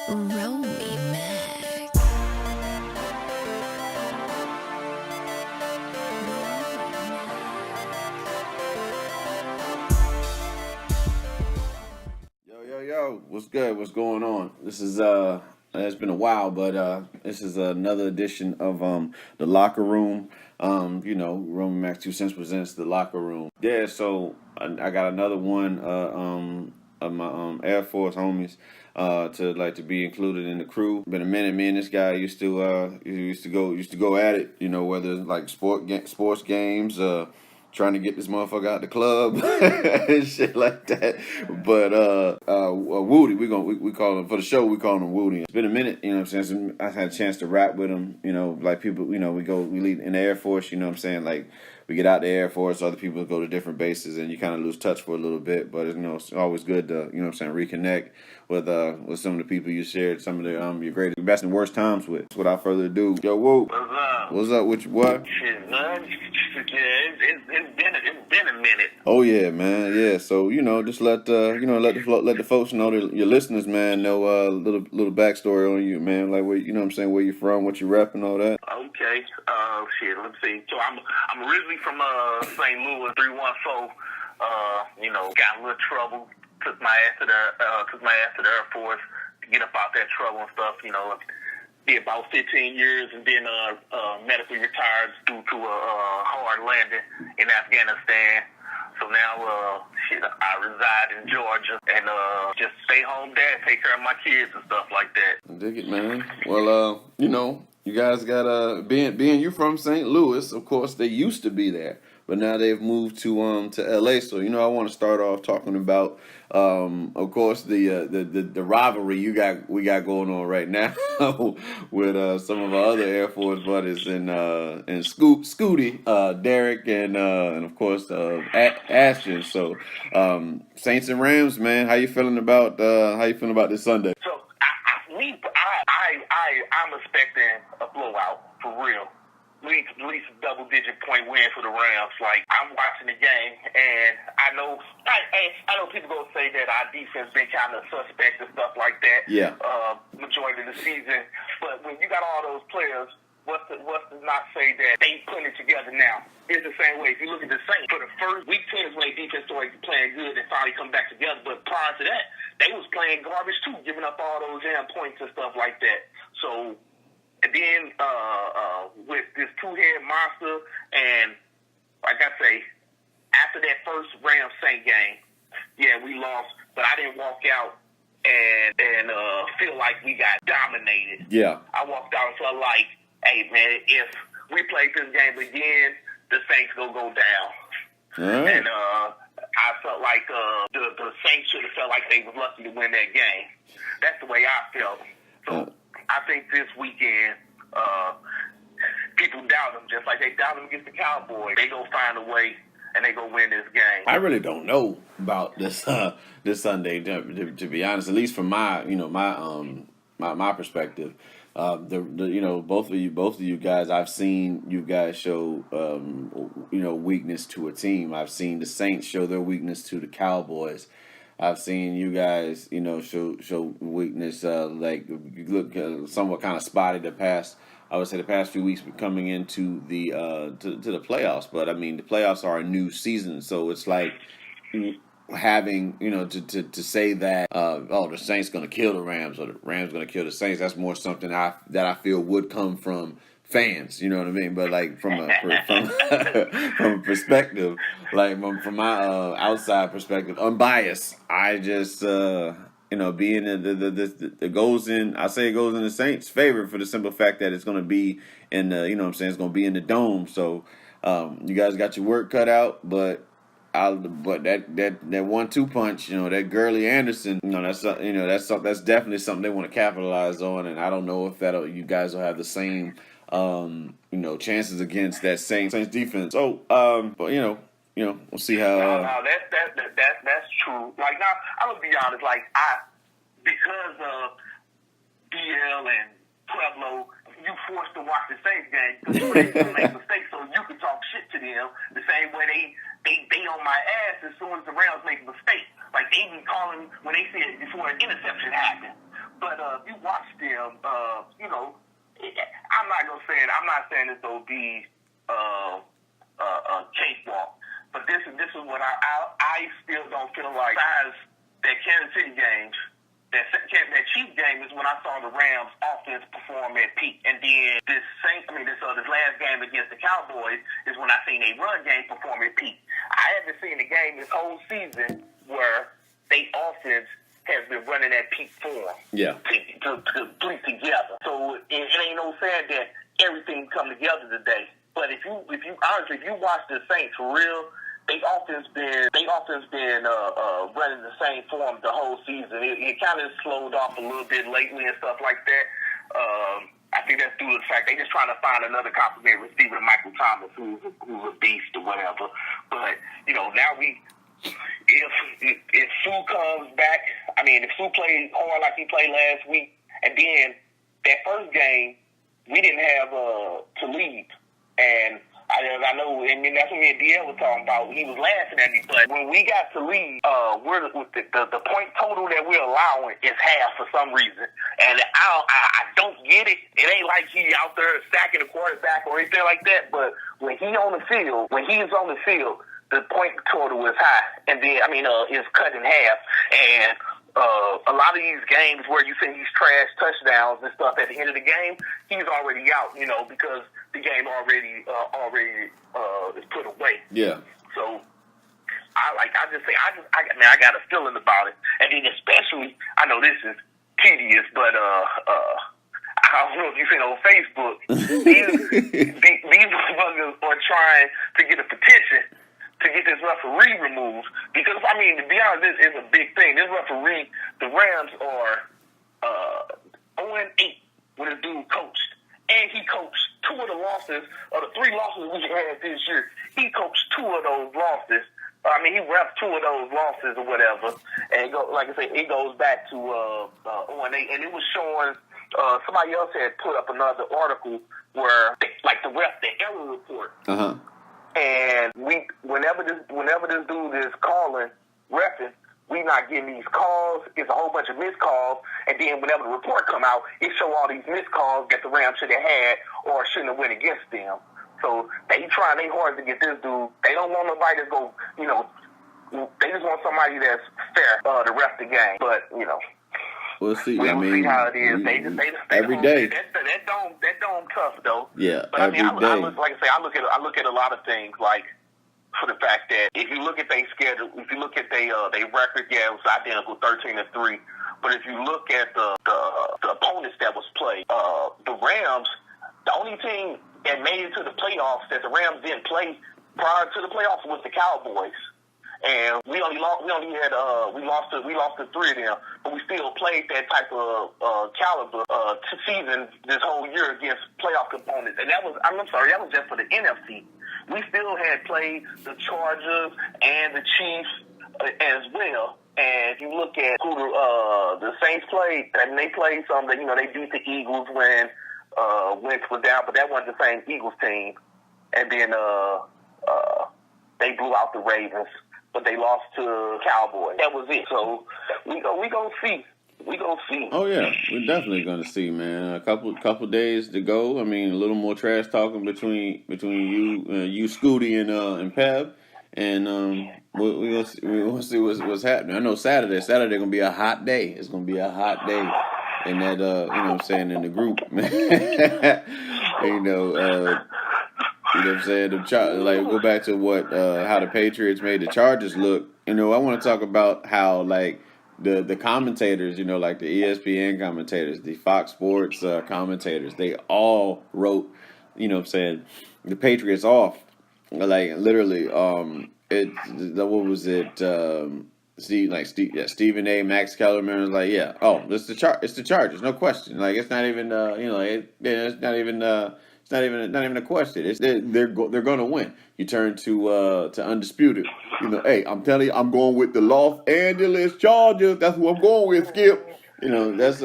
Romy Mac. Yo, what's good? What's going on? This is it's been a while, but this is another edition of the locker room. Roman Max 2 Cents presents the locker room. Yeah, so I got another one of my Air Force homies to be included in the crew. Been a minute. Me and this guy used to go at it. You know, whether it's like sports games, trying to get this motherfucker out the club and shit like that. But Wootie, we call him for the show. We call him Wootie. It's been a minute, you know what I'm saying. Since I had a chance to rap with him. You know, like people, you know, we lead in the Air Force. You know what I'm saying, like. We get out the Air Force, other people go to different bases, and you kind of lose touch for a little bit. But it's always good to reconnect with some of the people you shared some of the your greatest, best, and worst times with. Without further ado, yo, Woo, What's up? What's up with you? What? Shit, man. It's been a minute. Oh yeah, man. Yeah. So just let the folks know, your listeners, man, know little backstory on you, man. Like where what I'm saying, where you from, what you rep, and all that. Okay. Shit. Let's see. So I'm originally from St. Louis, 314. Got in a little trouble. Took my ass to the Air Force to get up out that trouble and stuff. Did about 15 years and then medically retired due to a hard landing in Afghanistan. So now, I reside in Georgia and just stay home dad, take care of my kids and stuff like that. Dig it, man. Well, you guys got being you from St. Louis, of course they used to be there, but now they've moved to LA. So I want to start off talking about of course the rivalry we got going on right now with some of our other Air Force buddies and Scooty, Derek and of course Ashton. So Saints and Rams, man, how you feeling about this Sunday? So I'm expecting a blowout for real. At least a double-digit point win for the Rams. Like, I'm watching the game, and I know people gonna say that our defense been kind of suspect and stuff like that. Yeah. Majority of the season, but when you got all those players, what's to not say that they putting it together now? It's the same way. If you look at the Saints, for the first week 10 is when their defense started playing good and finally come back together. But prior to that, they was playing garbage too, giving up all those damn points and stuff like that. So. And then with this two-head monster, and like I say, after that first Rams-Saint game, yeah, we lost, but I didn't walk out and feel like we got dominated. Yeah. I walked out and felt like, hey, man, if we play this game again, the Saints gonna go down. All right. And I felt like the Saints should have felt like they was lucky to win that game. That's the way I felt. So. I think this weekend, people doubt them just like they doubt them against the Cowboys. They gonna find a way and they gonna win this game. I really don't know about this Sunday to be honest. At least from my my perspective. Both of you guys, I've seen you guys show weakness to a team. I've seen the Saints show their weakness to the Cowboys. I've seen you guys, show weakness. Like you look somewhat kind of spotty the past few weeks coming into the to the playoffs. But I mean, the playoffs are a new season, so it's like having to say that the Saints gonna kill the Rams or the Rams gonna kill the Saints. That's more something that I feel would come from fans, you know what I mean? But like from a perspective, like from my outside perspective, unbiased, I just being the goes in, I say it goes in the Saints' favor for the simple fact that it's going to be in the it's going to be in the dome. So you guys got your work cut out, but that 1-2 punch, that Gurley Anderson, that's definitely something they want to capitalize on, and I don't know if you guys will have the same chances against that Saints defense. So, but we'll see how. No, that's true. Like now, I'm gonna be honest. Like because of DL and Pueblo, you forced to watch the Saints game because you ain't make mistakes, so you can talk shit to them the same way they on my ass as soon as the Rams make a mistake. Like they be calling when they see it before an interception happened. But you watch them, I'm not saying it's gonna be a cakewalk, but this is what I still don't feel like. Besides that Kansas City game, that Chiefs game is when I saw the Rams offense perform at peak, and then this last game against the Cowboys is when I seen a run game perform at peak. I haven't seen a game this whole season where they offense has been running at peak form. Yeah. To complete together. So it ain't no saying that everything come together today. But if you watch the Saints for real, they offense been running the same form the whole season. It kind of slowed off a little bit lately and stuff like that. I think that's due to the fact they just trying to find another complementary receiver to Michael Thomas, who's a beast or whatever. But now if Sue comes back, if Sue plays hard like he played last week, and then that first game we didn't have Talib, and I know, and that's what me and DL was talking about. He was laughing at me, but when we got Talib, the point total that we're allowing is half for some reason, and I don't get it. It ain't like he out there stacking the quarterback or anything like that. But when he's on the field, the point total is high, and then is cut in half. And a lot of these games where you see these trash touchdowns and stuff at the end of the game, he's already out, because the game already is put away. Yeah. So I got a feeling about it, and then especially I know this is tedious, but I don't know if you've seen on Facebook, these motherfuckers are trying to get a petition to get this referee removed, because to be honest, this is a big thing. This referee, the Rams are 0-8 when this dude coached, and he coached 2 of the losses, or the 3 losses we had this year. He coached 2 of those losses. He refed 2 of those losses or whatever, and it goes back to 0-8, and it was showing. Somebody else had put up another article where, the ref, the error report. Uh-huh. And whenever this dude is calling, reffing, we not getting these calls. It's a whole bunch of missed calls. And then whenever the report come out, it show all these missed calls that the Rams should have had or shouldn't have went against them. So they trying their hard to get this dude. They don't want nobody to go, they just want somebody that's fair to ref the game. But, we'll see. We'll see how it is. They every day. That dome tough though. Yeah, but every day. I look at a lot of things, like for the fact that if you look at their schedule, if you look at their record, it was identical, 13-3. But if you look at the opponents that was played, the Rams, the only team that made it to the playoffs that the Rams didn't play prior to the playoffs was the Cowboys. And we lost to 3 of them, but we still played that type of caliber season this whole year against playoff components. And that was just for the NFC. We still had played the Chargers and the Chiefs as well. And if you look at who the Saints played, and they played some that they beat the Eagles when Wentz was down, but that wasn't the same Eagles team. And then they blew out the Ravens, but they lost to Cowboys. That was it. So we gonna see. We gonna see. Oh yeah, we're definitely gonna see, man. A couple days to go. A little more trash talking between you, Scooty, and Peb, and we're gonna see what's happening. I know Saturday gonna be a hot day. It's gonna be a hot day, and that in the group, man. You know what I'm saying? Go back to how the Patriots made the Chargers look. I want to talk about how the commentators, like the ESPN commentators, the Fox Sports commentators, they all wrote, the Patriots off. Literally, what was it? Stephen A. Max Kellerman was like, yeah, it's the Chargers, no question. It's not even, it's not even a question. They're going to win. You turn to Undisputed. Hey, I'm telling you, I'm going with the Los Angeles Chargers. That's who I'm going with, Skip. That's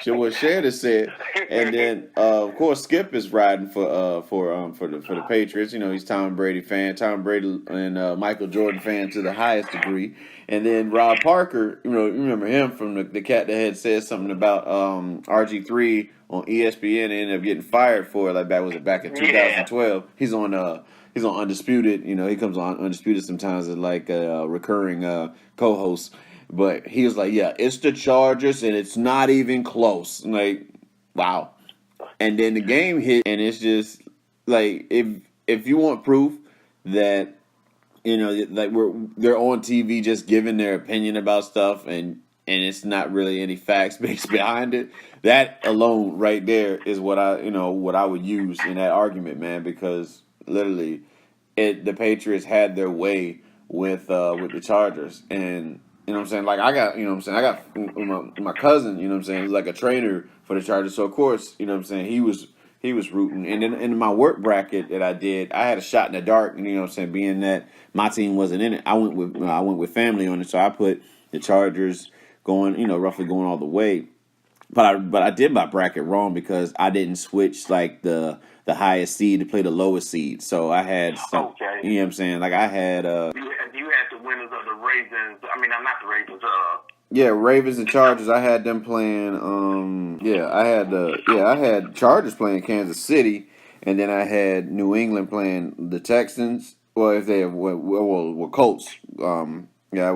what Shed has said. And then of course Skip is riding for the Patriots. He's Tom Brady fan, Tom Brady and Michael Jordan fan to the highest degree. And then Rob Parker, you remember him from the cat that had said something about RG3 on ESPN and ended up getting fired for it. Like back in 2012. He's on Undisputed. He comes on Undisputed sometimes as like a recurring co-host. But he was like, yeah, it's the Chargers, and it's not even close. Like, wow. And then the game hit, and it's just like, if you want proof that, like they're on TV just giving their opinion about stuff, and it's not really any facts based behind it, that alone right there is what I would use in that argument, man, because literally, the Patriots had their way with the Chargers, and you know what I'm saying? Like I got my cousin, who's like a trainer for the Chargers. So of course, he was rooting. And then in my work bracket that I did, I had a shot in the dark, and being that my team wasn't in it, I went with family on it. So I put the Chargers going, roughly going all the way. But I did my bracket wrong because I didn't switch like the highest seed to play the lowest seed. So I had some, Okay. you know what I'm saying? Like I had You had the winners of the Ravens. I mean, I'm not the Ravens. Yeah, Ravens and Chargers. I had them playing. I had Chargers playing Kansas City, and then I had New England playing the Texans. Well, if they were Colts. They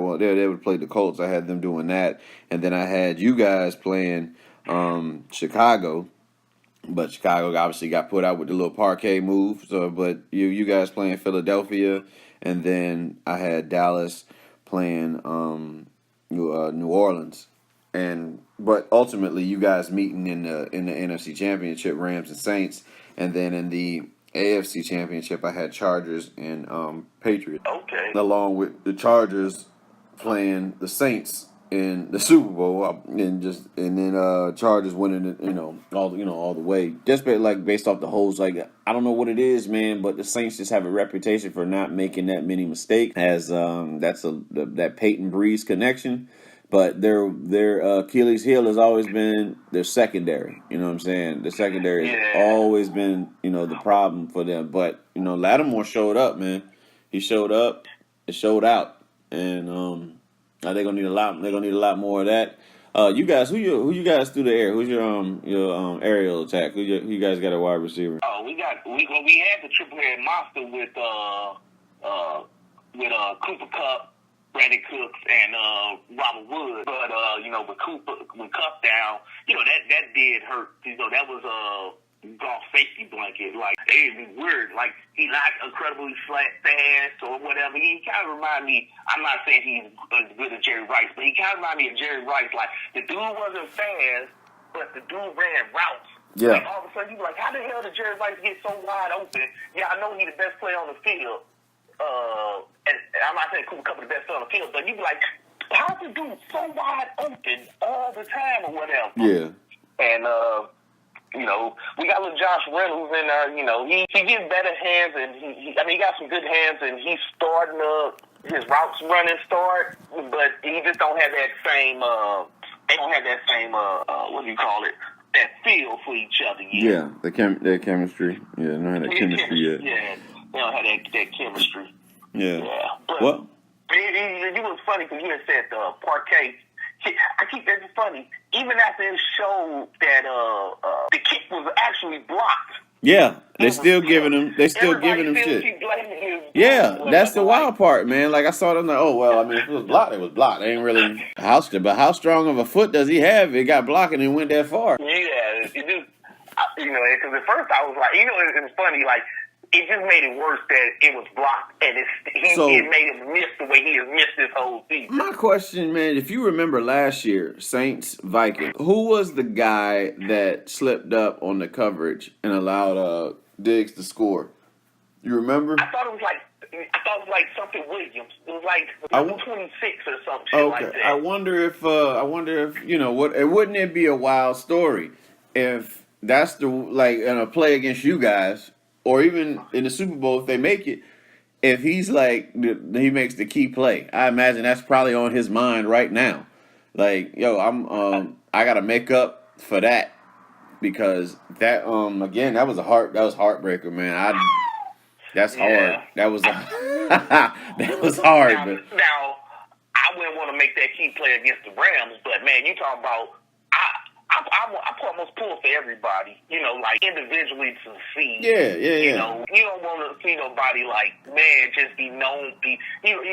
would play the Colts. I had them doing that, and then I had you guys playing Chicago. But Chicago obviously got put out with the little parquet move. So, but you guys playing Philadelphia, and then I had Dallas playing New Orleans, but ultimately you guys meeting in the NFC Championship, Rams and Saints, and then in the AFC Championship I had Chargers and Patriots. Okay. Along with the Chargers playing the Saints in the Super Bowl, and then Chargers winning it, all the way. Just based off the holes, like I don't know what it is, man, but the Saints just have a reputation for not making that many mistakes. As that Peyton Breeze connection, but their Achilles heel has always been their secondary. You know what I'm saying? The secondary has always been the problem for them. But Lattimore showed up, man. He showed up. It showed out, and they're gonna need a lot. They're gonna need a lot more of that. You guys, who you guys through the air? Who's your aerial attack? Who you guys got a wide receiver? Oh, we had the triple head monster with Cooper Kupp, Brandon Cooks, and Robert Woods. But with Kupp down, that did hurt. That was a golf safety blanket. Like it was weird. Like he's not incredibly fast or whatever. He kind of remind me. I'm not saying he's as good as Jerry Rice, but he kind of remind me of Jerry Rice. Like the dude wasn't fast, but the dude ran routes. Yeah. Like, all of a sudden you be like, how the hell did Jerry Rice get so wide open? Yeah, I know he's the best player on the field. And I'm not saying Cooper Kupp is the best player on the field, but you be like, how's the dude so wide open all the time or whatever? Yeah. And we got little Josh Reynolds in there. He gets better hands, and he got some good hands, and he's starting his routes running start, but he just don't have that same. They don't have that same. What do you call it? That feel for each other yet. Yeah, their chemistry. Yeah, they don't have that chemistry yet. Yeah, they don't have that chemistry. Yeah. But well, it was funny because you had said parquet. It's funny. Even after it showed that the kick was actually blocked. Yeah, they're still giving him. They're still giving him shit. Yeah, that's the wild part, man. Like I saw them like, oh well, I mean, if it was blocked, it was blocked. They ain't really but how strong of a foot does he have? It got blocked and it went that far. Yeah, it just because at first I was like, it's funny, like. It just made it worse that it was blocked, and it made him miss the way he has missed this whole season. My question, man, if you remember last year, Saints Vikings, who was the guy that slipped up on the coverage and allowed Diggs to score? You remember? I thought it was like something Williams. It was like 26 or something like that. I wonder if wouldn't it be a wild story if that's in a play against you guys? Or even in the Super Bowl, if they make it, if he's he makes the key play, I imagine that's probably on his mind right now. Like, yo, I gotta make up for that because that again that was heartbreaker, man. That's hard. Yeah. That was that was hard, but Now, I wouldn't want to make that key play against the Rams, but man, you talking about I almost pull for everybody, like individually to succeed. yeah. You don't want to see nobody like, man, just be known. You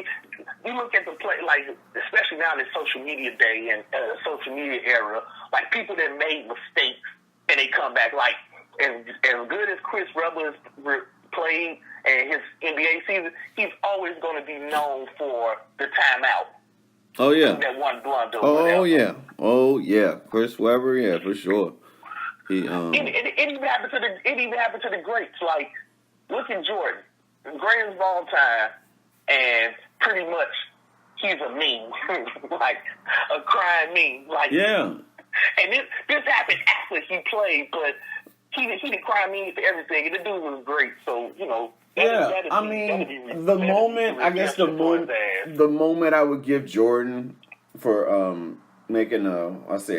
look at the play, like, especially now in this social media day and social media era, like people that made mistakes and they come back. Like, as good as Chris Webber played and his NBA season, he's always going to be known for the timeout. Oh yeah. That one blunder. Oh yeah. Chris Webber, yeah, for sure. He It even happened to the greats. Like, look at Jordan, greatest of all time, and pretty much he's a meme, like a crying meme. Like, yeah. And this happened after he played, but he did cry meme for everything, and the dude was great. So the moment I would give Jordan for making a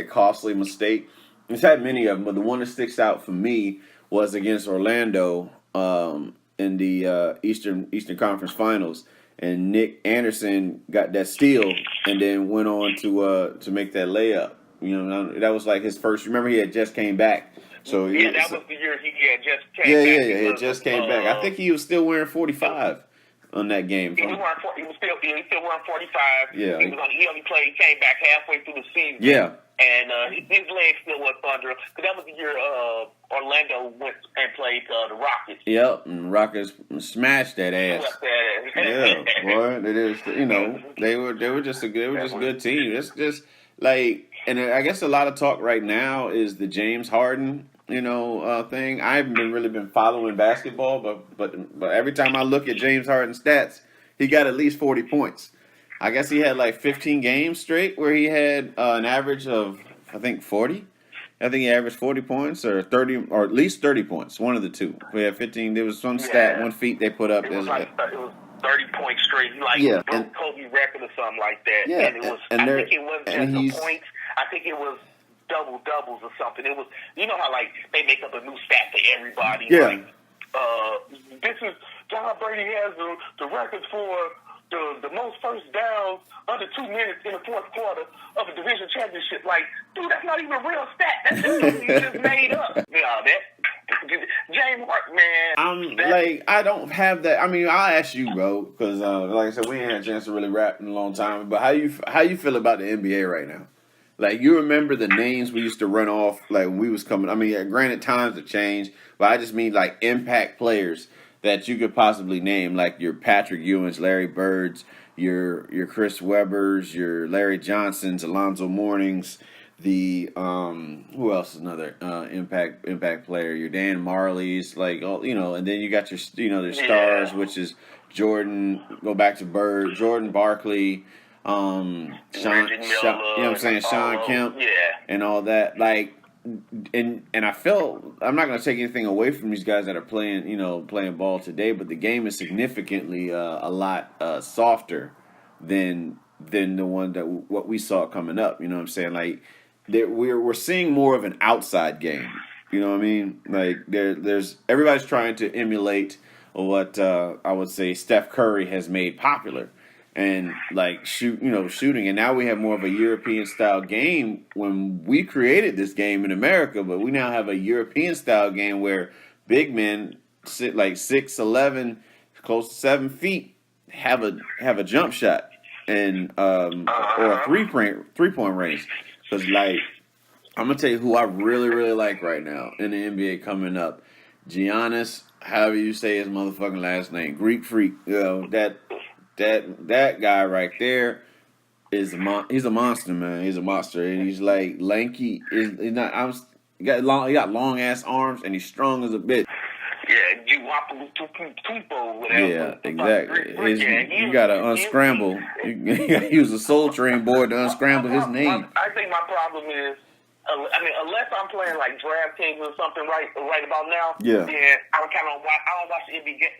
costly mistake. He's had many of them, but the one that sticks out for me was against Orlando in the Eastern Conference Finals, and Nick Anderson got that steal and then went on to make that layup. That was like his first. Remember, he had just came back. So that was the year he had just came back. Yeah, he just came back. I think he was still wearing 45 on that game. He was still wearing 45. Yeah. He only played. He came back halfway through the season. Yeah. And his legs still was under. Because that was the year Orlando went and played the Rockets. Yep, and Rockets smashed that ass. Yeah, boy, it is. They were just a good team. It's just like, and I guess a lot of talk right now is the James Harden thing. I haven't really been following basketball, but every time I look at James Harden's stats, he got at least 40 points. I guess he had like 15 games straight where he had an average of, I think, 40. I think he averaged 40 points or 30, or at least 30 points. One of the two. We had 15. There was some stat, one feat they put up. It was 30 points straight. He broke Kobe record or something like that. Yeah, and it was. I think it wasn't just the points. I think it was doubles or something. It was, how like they make up a new stat for everybody. Yeah. Like, this is John Brady has the record for the most first downs under 2 minutes in the fourth quarter of a division championship. Like, dude, that's not even a real stat. That's just you just made up. James Harden, man. I don't have that. I mean, I'll ask you, bro, because like I said, we ain't had a chance to really rap in a long time. But how you feel about the NBA right now? Like, you remember the names we used to run off, like, when we was coming. I mean, granted, times have changed, but I just mean, like, impact players that you could possibly name, like your Patrick Ewings, Larry Birds, your Chris Webbers, your Larry Johnsons, Alonzo Mournings, the who else is another impact player? Your Dan Marleys, like, and then you got your the stars, which is Jordan. Go back to Bird, Jordan Barkley. Sean Kemp, and all that. Like, and I felt, I'm not going to take anything away from these guys that are playing ball today, but the game is significantly a lot softer than the one that what we saw coming up. You know what I'm saying? Like, we're seeing more of an outside game. You know what I mean? Like, there's everybody's trying to emulate what I would say Steph Curry has made popular. And like shooting, and now we have more of a European style game. When we created this game in America, but we now have a European style game where big men sit like 6'11", close to 7 feet, have a jump shot and or a three point range. Because like, I'm gonna tell you who I really really like right now in the NBA coming up, Giannis. However you say his motherfucking last name, Greek Freak. That guy right there is he's a monster, man. He's a monster, and he's like lanky. He's not. He got long ass arms, and he's strong as a bitch. Yeah, you walk whatever. Yeah, exactly. You gotta unscramble. You gotta use a Soul Train board to unscramble his name. I think my problem is, unless I'm playing like DraftKings or something right about now, yeah, then I don't watch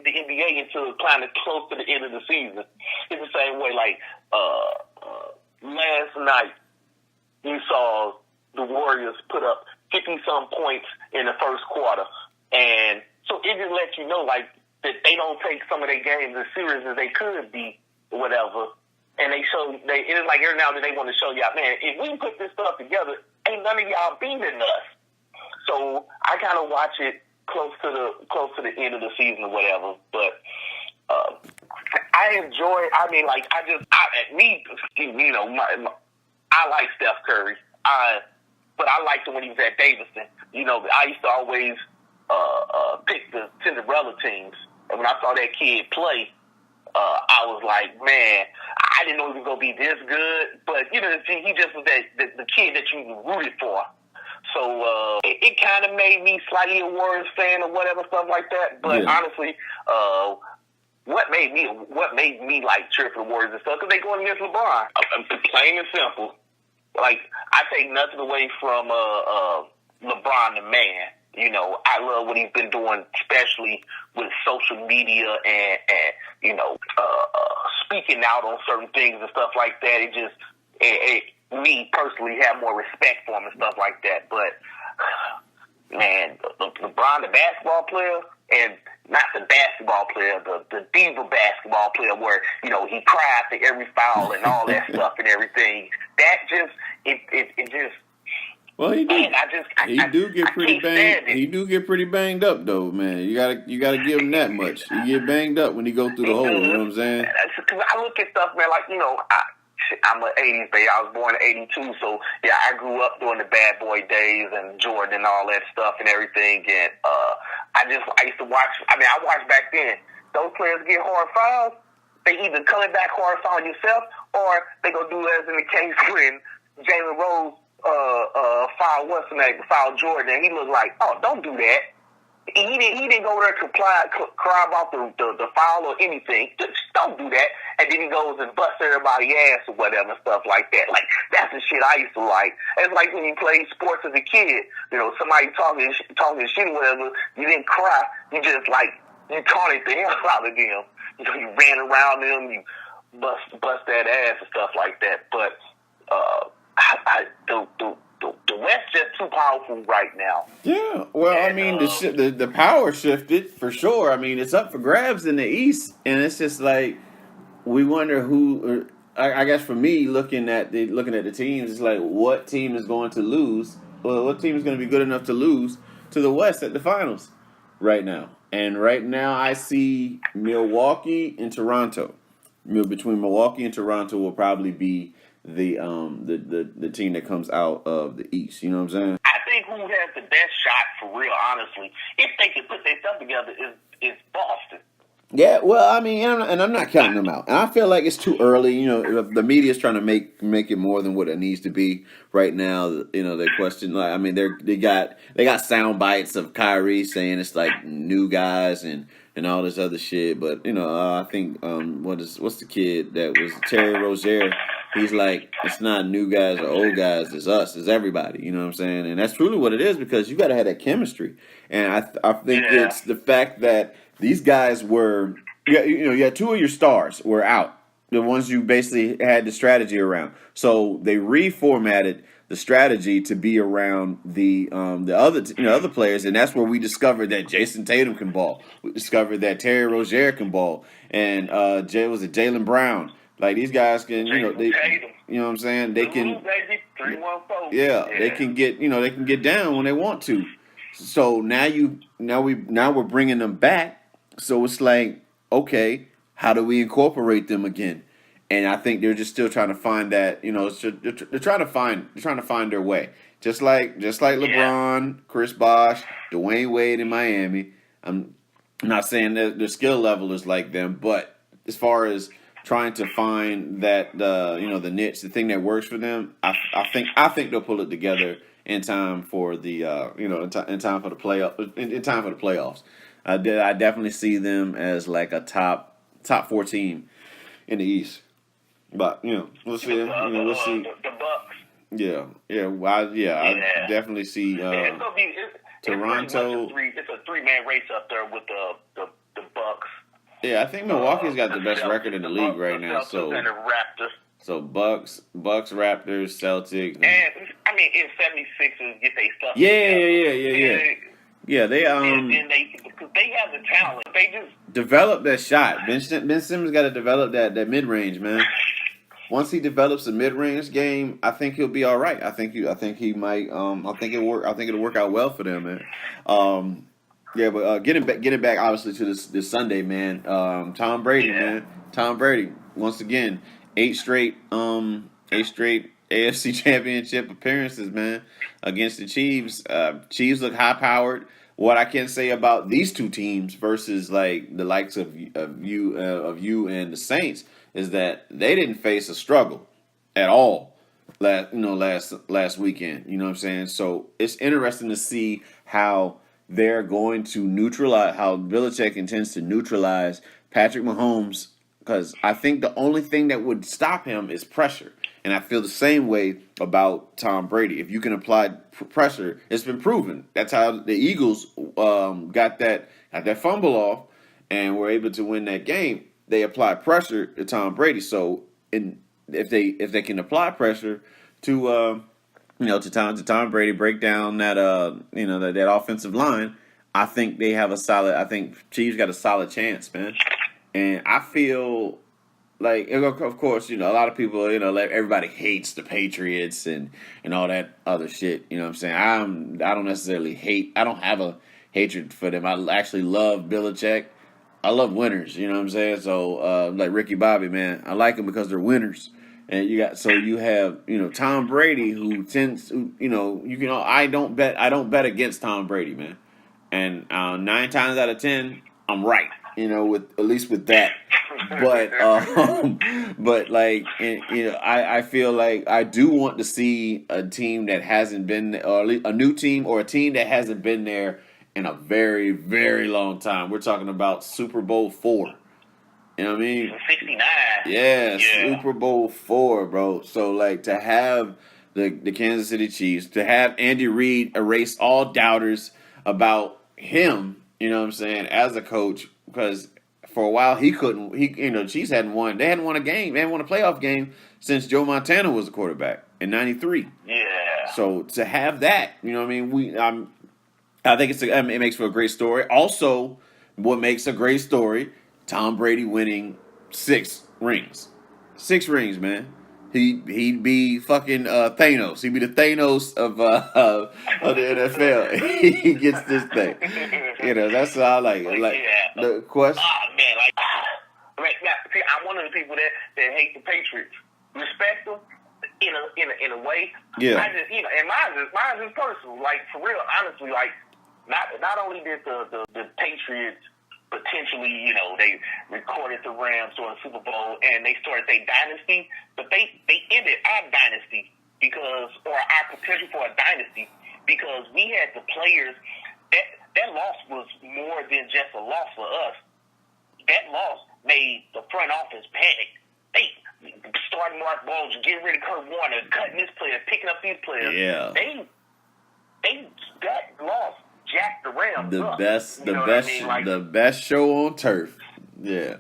the NBA until kind of close to the end of the season. It's the same way. Like last night, you saw the Warriors put up 50-some points in the first quarter. And so it just lets you know, like, that they don't take some of their games as serious as they could be or whatever. And it is like every now and then they want to show y'all, man, if we put this stuff together, ain't none of y'all beating us. So I kind of watch it close to the end of the season or whatever. But I enjoy. I mean, like I like Steph Curry. But I liked him when he was at Davidson. You know, I used to always pick the Cinderella teams, and when I saw that kid play, I was like, man, I didn't know he was gonna be this good. But you know, he just was the kid that you rooted for. So it kind of made me slightly a Warriors fan or whatever, stuff like that. But honestly, what made me like cheer for the Warriors and stuff, because they going against LeBron. Plain and simple. Like, I take nothing away from LeBron the man. You know, I love what he's been doing, especially with social media and you know, speaking out on certain things and stuff like that. It me personally have more respect for him and stuff like that. But man, LeBron, the basketball player, and not the basketball player, the diva basketball player, where you know he cries for every foul and all that stuff and everything. That just it just. Well, he do. Man, He do get pretty banged up though, man. You gotta give him that much. He get banged up when he go through the hole. You know what I'm saying? Because I look at stuff, man. Like, you know, I'm an '80s baby. I was born in '82, so yeah, I grew up during the Bad Boy days and Jordan and all that stuff and everything. And I used to watch. I mean, I watched back then. Those players get hard fouls. They either cut it back hard foul yourself, or they gonna do as in the case when Jalen Rose foul Jordan, and he looked like, oh, don't do that. He didn't go there to cry about the foul or anything. Just don't do that. And then he goes and busts everybody's ass or whatever and stuff like that. Like, that's the shit I used to like. It's like when you played sports as a kid. You know, somebody talking shit or whatever, you didn't cry. You just, like, you taunted the hell out of them. You know, you ran around them, you bust that ass and stuff like that. But the West just too powerful right now. Yeah, well, I mean, the power shifted for sure. I mean, it's up for grabs in the East, and it's just like we wonder who. I guess for me, looking at the teams, it's like what team is going to lose? Well, what team is going to be good enough to lose to the West at the finals right now? And right now, I see Milwaukee and Toronto. Between Milwaukee and Toronto will probably be the team that comes out of the East. You know what I'm saying? I think who has the best shot for real, honestly, if they can put their stuff together, is Boston. Yeah, well, I mean, and I'm not counting them out. And I feel like it's too early. You know, the media is trying to make it more than what it needs to be right now. You know, they question. Like, I mean, they got sound bites of Kyrie saying it's like new guys and all this other shit. But you know, I think what's the kid that was Terry Rozier? He's like, it's not new guys or old guys. It's us. It's everybody. You know what I'm saying? And that's truly what it is, because you got to have that chemistry. And I think it's the fact that these guys were, you had two of your stars were out, the ones you basically had the strategy around. So they reformatted the strategy to be around the other players, and that's where we discovered that Jason Tatum can ball. We discovered that Terry Rozier can ball, and Jaylen Brown. Like, these guys can, you know what I'm saying? They can, they can get down when they want to. So now we're bringing them back. So it's like, okay, how do we incorporate them again? And I think they're just still trying to find that, you know, they're trying to find their way. Just like LeBron, Chris Bosh, Dwayne Wade in Miami. I'm not saying that their skill level is like them, but as far as trying to find that the niche, the thing that works for them, I think they'll pull it together in time for the in time for the playoffs. I definitely see them as like a top 4 team in the East. But we'll see. We'll see. The Bucks. I definitely see Toronto. It's a 3-man race up there with the Bucks. Yeah, I think Milwaukee's got the best record in the league right now. So and the Raptors. So Bucks, Raptors, Celtics. And I mean, if 76ers get their stuff Yeah. Yeah, they then because they have the talent. They just develop that shot. Ben Simmons got to develop that mid range, man. Once he develops a mid range game, I think he'll be all right. I think he might. I think it'll work. I think it'll work out well for them, man. Yeah, but getting back obviously to this Sunday, man. Tom Brady, man. Tom Brady once again, 8 straight AFC Championship appearances, man, against the Chiefs. Chiefs look high powered. What I can say about these two teams versus like the likes of you and the Saints is that they didn't face a struggle at all last weekend. You know what I'm saying? So it's interesting to see how they're going to neutralize, how Belichick intends to neutralize Patrick Mahomes, because I think the only thing that would stop him is pressure. And I feel the same way about Tom Brady. If you can apply pressure, it's been proven. That's how the Eagles got that fumble off and were able to win that game. They apply pressure to Tom Brady. So, if they can apply pressure to Tom Brady, break down that that offensive line, I think they have a solid. I think Chiefs got a solid chance, man. And I feel like, of course, a lot of people, everybody hates the Patriots and all that other shit. You know what I'm saying? I don't necessarily hate. I don't have a hatred for them. I actually love Belichick. I love winners. You know what I'm saying? So, like Ricky Bobby, man, I like them because they're winners. And you have Tom Brady, who tends to, I don't bet against Tom Brady, man. And 9 times out of 10, I'm right. With at least with that. But like, I feel like I do want to see a team that hasn't been, or a new team, or a team that hasn't been there in a very, very long time. We're talking about Super Bowl 4. You know what I mean? 69. Yeah, Super Bowl 4, bro. So like, to have the Kansas City Chiefs, to have Andy Reid erase all doubters about him, you know what I'm saying, as a coach, because for a while Chiefs hadn't won. They hadn't won a game. They hadn't won a playoff game since Joe Montana was the quarterback in '93. Yeah. So to have that, you know what I mean, I think it makes for a great story. Also, what makes a great story, Tom Brady winning 6 rings. 6 rings, man. He'd be fucking Thanos. He'd be the Thanos of the NFL. He gets this thing. That's how I like it. Like, the question. Oh man, see, I'm one of the people that hate the Patriots. Respect them in a way. Yeah. I just and mine is personal. Like, for real, honestly, like, not only did the Patriots potentially, they recorded the Rams during the Super Bowl and they started their dynasty, but they ended our dynasty or our potential for a dynasty, because we had the players. That loss was more than just a loss for us. That loss made the front office panic. They started Mark Bowles, getting rid of Kurt Warner, cutting this player, picking up these players. Yeah. That loss jacked the Rams up. The best show on turf. Yeah.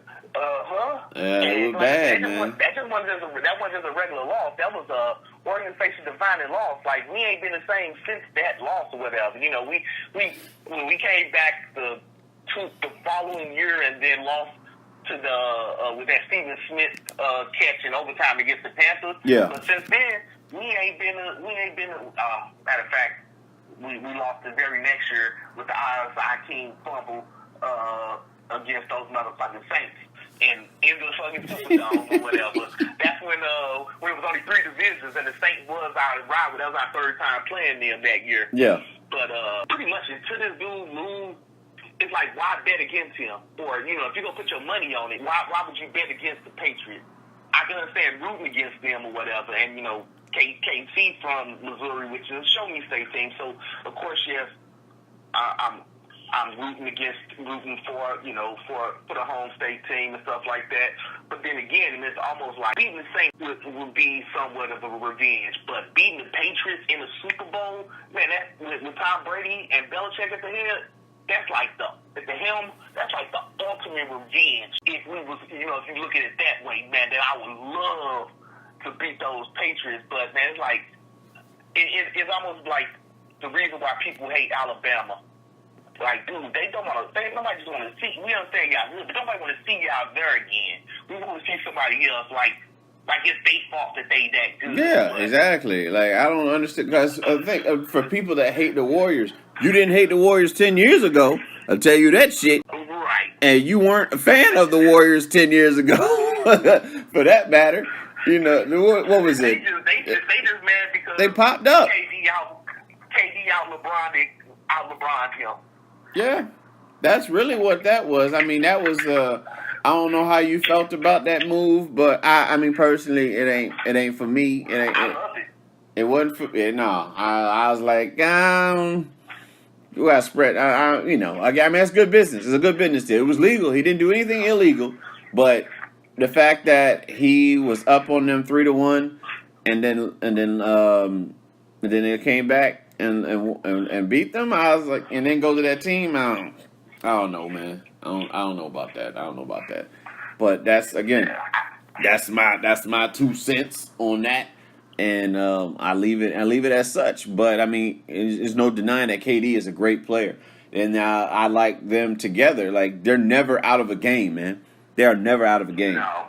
Yeah, it was bad, man. That wasn't just a regular loss. That was a organization defining loss. Like, we ain't been the same since that loss or whatever. We came back the following year and then lost to with that Stephen Smith catch in overtime against the Panthers. Yeah. But since then, we ain't been. Matter of fact, we lost the very next year with the Hakeem fumble against those motherfucking Saints in the fucking Superdome or whatever. That's when it was only 3 divisions and the Saints was our rival. That was our 3rd time playing them that year. Yeah. But pretty much until this dude lose, it's like, why bet against him? Or, if you're going to put your money on it, why would you bet against the Patriots? I can understand rooting against them or whatever. And, KC from Missouri, which is a show-me-state team. So, of course, yes, I'm rooting for the home state team and stuff like that. But then again, it's almost like beating the Saints would be somewhat of a revenge. But beating the Patriots in the Super Bowl, man, that with Tom Brady and Belichick at the head, that's like at the helm, that's like the ultimate revenge. If we was, if you look at it that way, man, that I would love to beat those Patriots, but man, it's like it's almost like the reason why people hate Alabama. Like, dude, nobody just want to see. We understand y'all good, but nobody want to see y'all there again. We want to see somebody else. Like it's their fault that they that good. Yeah, but, exactly. Like, I don't understand, because I think for people that hate the Warriors, you didn't hate the Warriors 10 years ago. I'll tell you that shit. Right. And you weren't a fan of the Warriors 10 years ago, for that matter. You know, what was it? They just mad because They popped up. KD out LeBron him. Yeah, that's really what that was. I mean, that was. I don't know how you felt about that move, but I mean, personally, it ain't for me. I love it. It wasn't for. No, I was like, you got spread. I mean, that's good business. It's a good business deal. It was legal. He didn't do anything illegal, but the fact that he was up on them 3-1, and then they came back and beat them. I was like, and then go to that team. I don't know, man. I don't know about that. But that's my 2 cents on that, and I leave it as such. But I mean, there's no denying that KD is a great player, and I like them together. Like, they're never out of a game, man. They are never out of a game. No.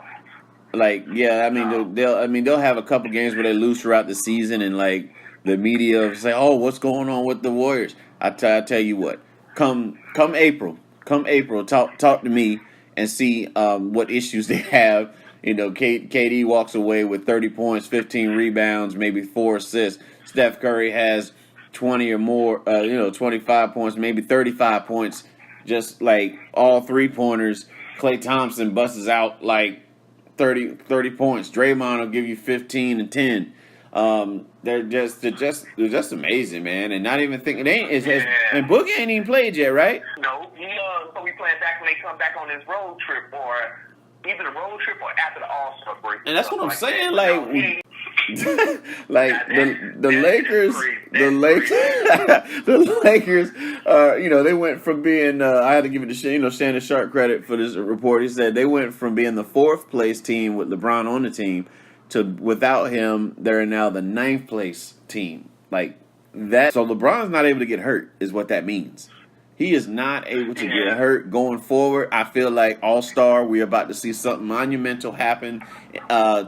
Like, yeah, I mean, they'll have a couple games where they lose throughout the season, and like the media say, "Oh, what's going on with the Warriors?" I tell you what, come April, talk to me and see what issues they have. You know, KD walks away with 30 points, 15 rebounds, maybe 4 assists. Steph Curry has 20 or more, 25 points, maybe 35 points, just like all 3-pointers. Klay Thompson busts out like 30 points. Draymond will give you 15 and 10. They're just amazing, man. And not even thinking and Boogie ain't even played yet, right? No, so we playing back when they come back on this road trip, or either the road trip or after the All-Star break. And that's what I'm saying. That. Like, the Lakers, they went from being. I had to give it to Shannon Sharp credit for this report. He said they went from being the 4th place team with LeBron on the team to, without him, they're now the 9th place team. Like that. So LeBron's not able to get hurt, is what that means. He is not able to get hurt going forward. I feel like All-Star, we're about to see something monumental happen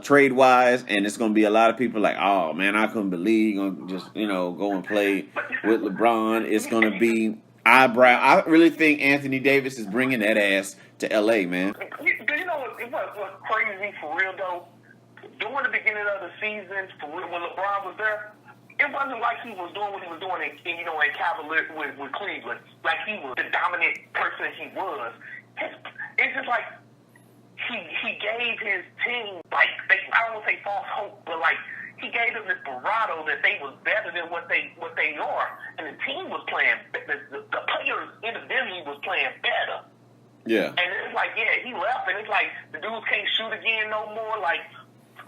trade-wise, and it's going to be a lot of people like, oh, man, I couldn't believe you're going to just, go and play with LeBron. It's going to be eyebrow. I really think Anthony Davis is bringing that ass to L.A., man. Do you know what's crazy for real, though? During the beginning of the season, for real, when LeBron was there, it wasn't like he was doing what he was doing in Cavaliers with Cleveland. Like he was the dominant person he was. It's just like he gave his team, like, I don't want to say false hope, but like he gave them this bravado that they was better than what they are, and the team was playing. The players individually was playing better. Yeah. And it's like, yeah, he left, and it's like the dudes can't shoot again no more. Like,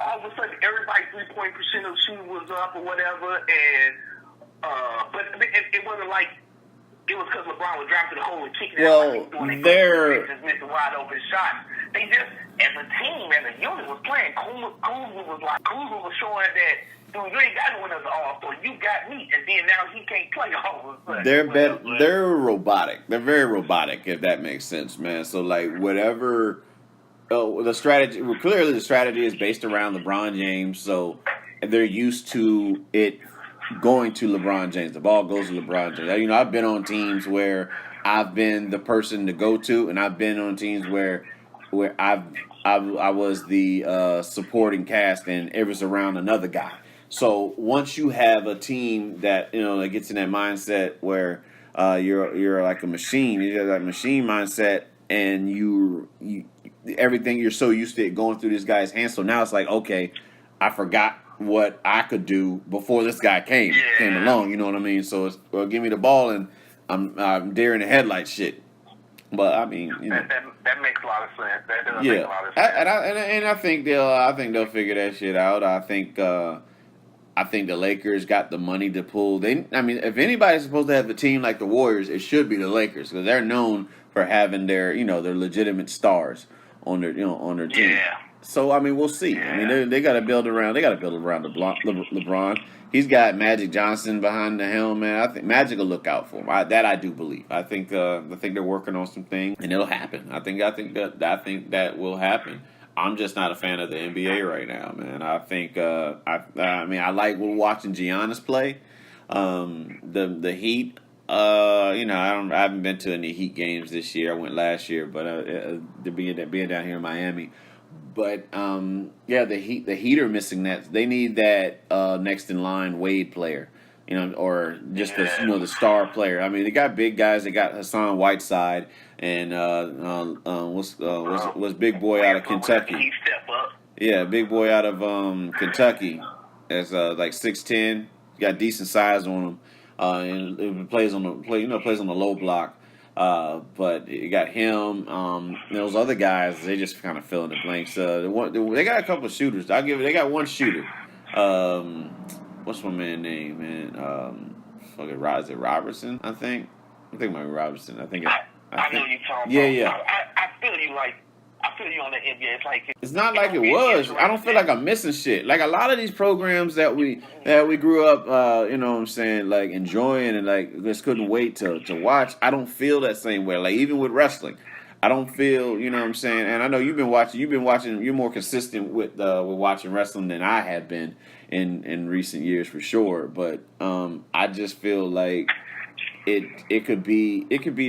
all of a sudden, everybody's 3-point percent of shooting was up or whatever, and but it wasn't like it was because LeBron was driving to the hole and kicking it out. They're just missing wide open shots. They just, as a team, as a unit, was playing. Kuzma was showing that, dude, you ain't got to win as an All-Star. You got me, and then now he can't play all of a sudden. They're robotic. They're very robotic, if that makes sense, man. So like whatever. The strategy. Well, clearly, the strategy is based around LeBron James, so they're used to it going to LeBron James. The ball goes to LeBron James. I've been on teams where I've been the person to go to, and I've been on teams where I was the supporting cast, and it was around another guy. So once you have a team that that gets in that mindset where you're like a machine, you have that machine mindset, and everything, you're so used to it going through this guy's hands. So now it's like, okay, I forgot what I could do before this guy came along. You know what I mean? So it's, well, give me the ball and I'm deer in the headlight shit. But I mean, that makes a lot of sense. That does make a lot of sense. And I think they'll figure that shit out. I think the Lakers got the money to pull. If anybody's supposed to have a team like the Warriors, it should be the Lakers, because they're known for having their legitimate stars on their team. Yeah. So I mean, we'll see. I mean, they got to build around. They got to build around LeBron. He's got Magic Johnson behind the helm, man. I think Magic will look out for him. I do believe. I think they're working on some things, and it'll happen. I think that will happen. I'm just not a fan of the NBA right now, man. I think I mean I like watching Giannis play. The Heat. I haven't been to any Heat games this year. I went last year, but being down here in Miami. But the Heat are missing that. They need that next in line Wade player, or just the star player. I mean, they got big guys. They got Hassan Whiteside and was big boy out of Kentucky. Yeah, big boy out of Kentucky. That's like 6'10". Got decent size on him, and it plays on the low block. But you got him. Those other guys, they just kind of fill in the blanks. They got a couple of shooters. They got one shooter. What's my man's name, man? Is it Robertson? I think it might be Robertson. I know you're talking yeah. about. I feel you on the NBA. It's not like it was. I don't feel like I'm missing shit. Like a lot of these programs that we grew up, like enjoying and like just couldn't wait to watch. I don't feel that same way. Like even with wrestling, I don't feel, And I know you've been watching. You're more consistent with watching wrestling than I have been in recent years for sure. But I just feel like it could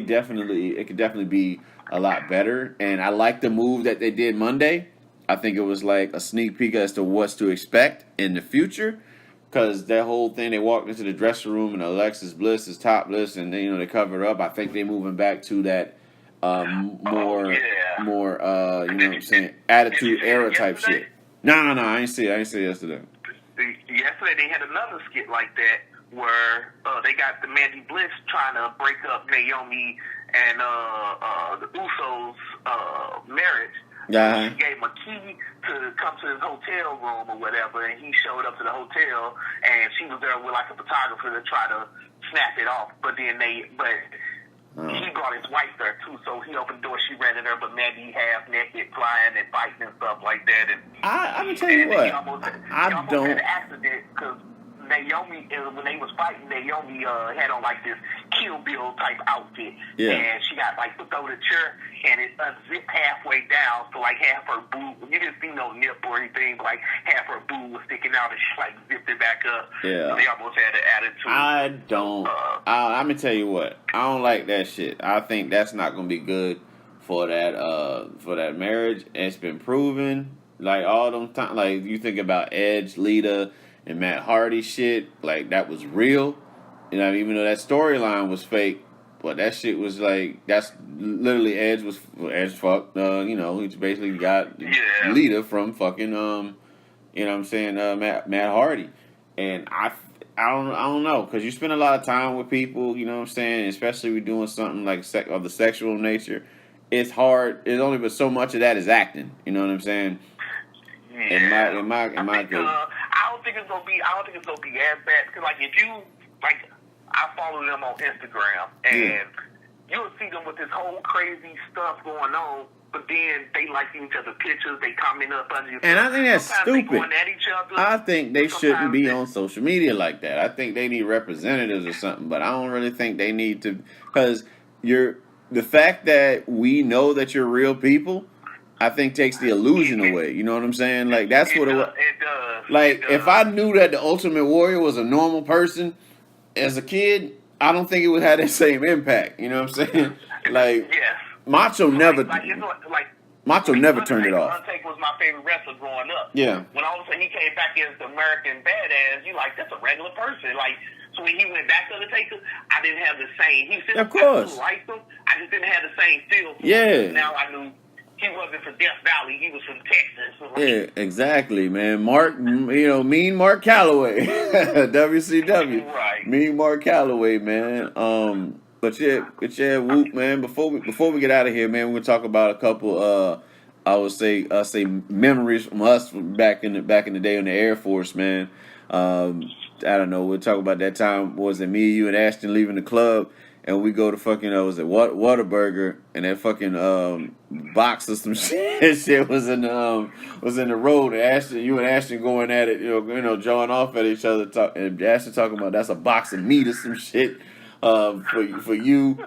definitely be a lot better, and I like the move that they did Monday. I think it was like a sneak peek as to what's to expect in the future, because that whole thing, they walked into the dressing room and Alexis Bliss is topless, and they cover up. I think they're moving back to that more attitude era type shit. No, I ain't see it yesterday. Yesterday they had another skit like that where they got the Mandy Bliss trying to break up Naomi and the Usos' marriage. Yeah. She gave him a key to come to his hotel room or whatever, and he showed up to the hotel, and she was there with like a photographer to try to snap it off. But then he brought his wife there too, so he opened the door, she ran in there, but Mandy half naked, flying and fighting and stuff like that. And I'm gonna tell you what, he almost had an accident because Naomi, when they was fighting, Naomi had on like this Kill Bill type outfit, and she got like put over the chair, and it unzipped halfway down, so like half her boob, you didn't see no nip or anything, but like half her boob was sticking out, and she like zipped it back up. Yeah, so they almost had an attitude. I'm gonna tell you what, I don't like that shit. I think that's not gonna be good for that marriage. It's been proven. Like all them time, like you think about Edge, Lita, and Matt Hardy shit, like that was real. Even though that storyline was fake, but that shit was like, that's literally Edge fucked. He basically got Lita from fucking Matt Hardy, and I don't know, because you spend a lot of time with people, especially we're doing something like of the sexual nature. It's hard. It's only but so much of that is acting. You know what I'm saying? Yeah. In my good. I don't think it's gonna be as bad, because I follow them on Instagram, and you'll see them with this whole crazy stuff going on. But then they like each other's pictures, they comment up under your. And I think that's stupid. They going at each other. I think they shouldn't be on social media like that. I think they need representatives or something, but I don't really think they need to, because the fact that we know that you're real people, I think takes the illusion away. You know what I'm saying? Like that's what it was. It does. Like if I knew that the Ultimate Warrior was a normal person as a kid, I don't think it would have that same impact. You know what I'm saying? Like Macho never turned it off. Undertaker was my favorite wrestler growing up. Yeah. When all of a sudden he came back as the American Badass, you like, that's a regular person. Like, so when he went back to Undertaker, I didn't have the same. Of course. I liked him. I just didn't have the same feel. Yeah. Now I knew he wasn't from Death Valley. He was from Texas. So yeah, exactly, man. Mean Mark Calloway, WCW. Right. Mean Mark Calloway, man. But Whoop, man. Before we get out of here, man, we're gonna talk about a couple. I would say memories from us back in the day in the Air Force, man. I don't know. We'll talk about that time. Was it me, you, and Ashton leaving the club and we go to fucking was it Whataburger, and that fucking box of some shit was in the road, and Ashton going at it, jawing off at each other, and Ashton talking about that's a box of meat or some shit for you,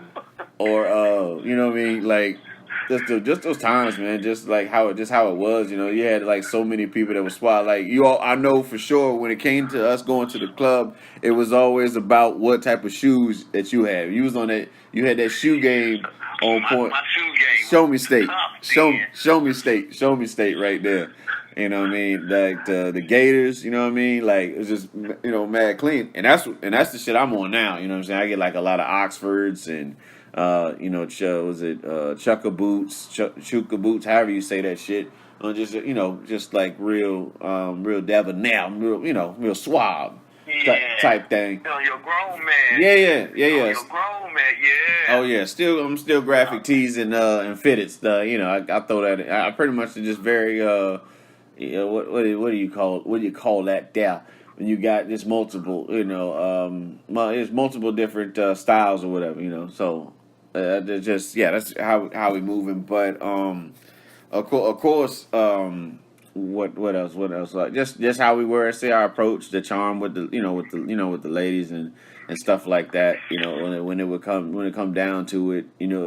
or you know what I mean, like. Just those times, man. Just how it was, You had like so many people that were spot. Like I know for sure when it came to us going to the club, it was always about what type of shoes that you had. You was on that. You had that shoe game on point. My shoe game. Show me state. Tough, Show me state. Show me state right there. You know what I mean? Like the Gators. You know what I mean? Like it's just mad clean. And that's the shit I'm on now. You know what I'm saying? I get like a lot of Oxfords and. Chukka boots, Chuka boots, however you say that shit. Just like real devil now, real suave type thing. You're a grown man. Yeah. You're a grown man, yeah. Oh yeah, I'm still graphic tees and fitteds. I throw that in. I pretty much just very what do you call that there? When you got this multiple, it's multiple different styles or whatever, So that's how we moving. But of course, what else? Like just how we were. Say our approach, the charm with the ladies and stuff like that. When it come down to it,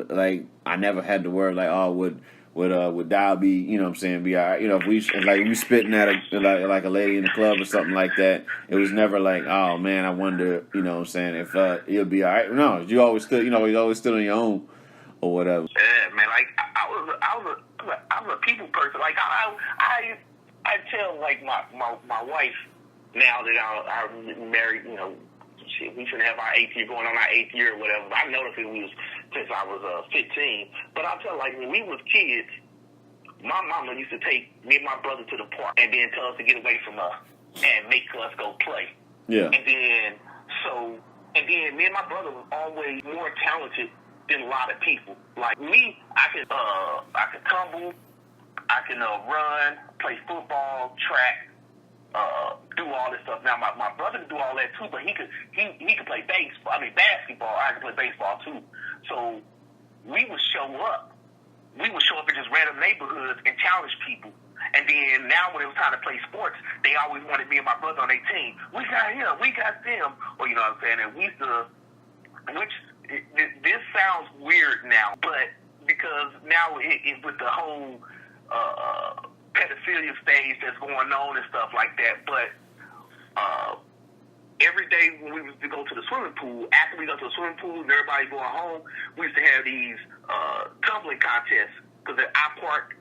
like I never had to worry like would Dial be, be all right. If we spitting at like a lady in the club or something like that, it was never like, oh man, I wonder, if he'll be all right. No, you always stood, you always stood on your own or whatever. Yeah, man, like I was a people person. Like I tell like my wife now that I'm married, shit, we should have our 8th year, going on our 8th year or whatever. I noticed it was since I was 15. But I'll tell you, like, when we was kids, my mama used to take me and my brother to the park and then tell us to get away from us and make us go play. Yeah. And then me and my brother was always more talented than a lot of people. Like me, I could tumble, I can run, play football, track, do all this stuff. Now my brother could do all that too, but he could play basketball. I could play baseball too. So we would show up. We would show up in just random neighborhoods and challenge people. And then now when it was time to play sports, they always wanted me and my brother on their team. We got him, we got them. Or you know what I'm saying? And we used to, this sounds weird now, but because now it with the whole pedophilia stage that's going on and stuff like that. But every day when we used to go to the swimming pool, after we go to the swimming pool and everybody going home, we used to have these tumbling contests because the I Park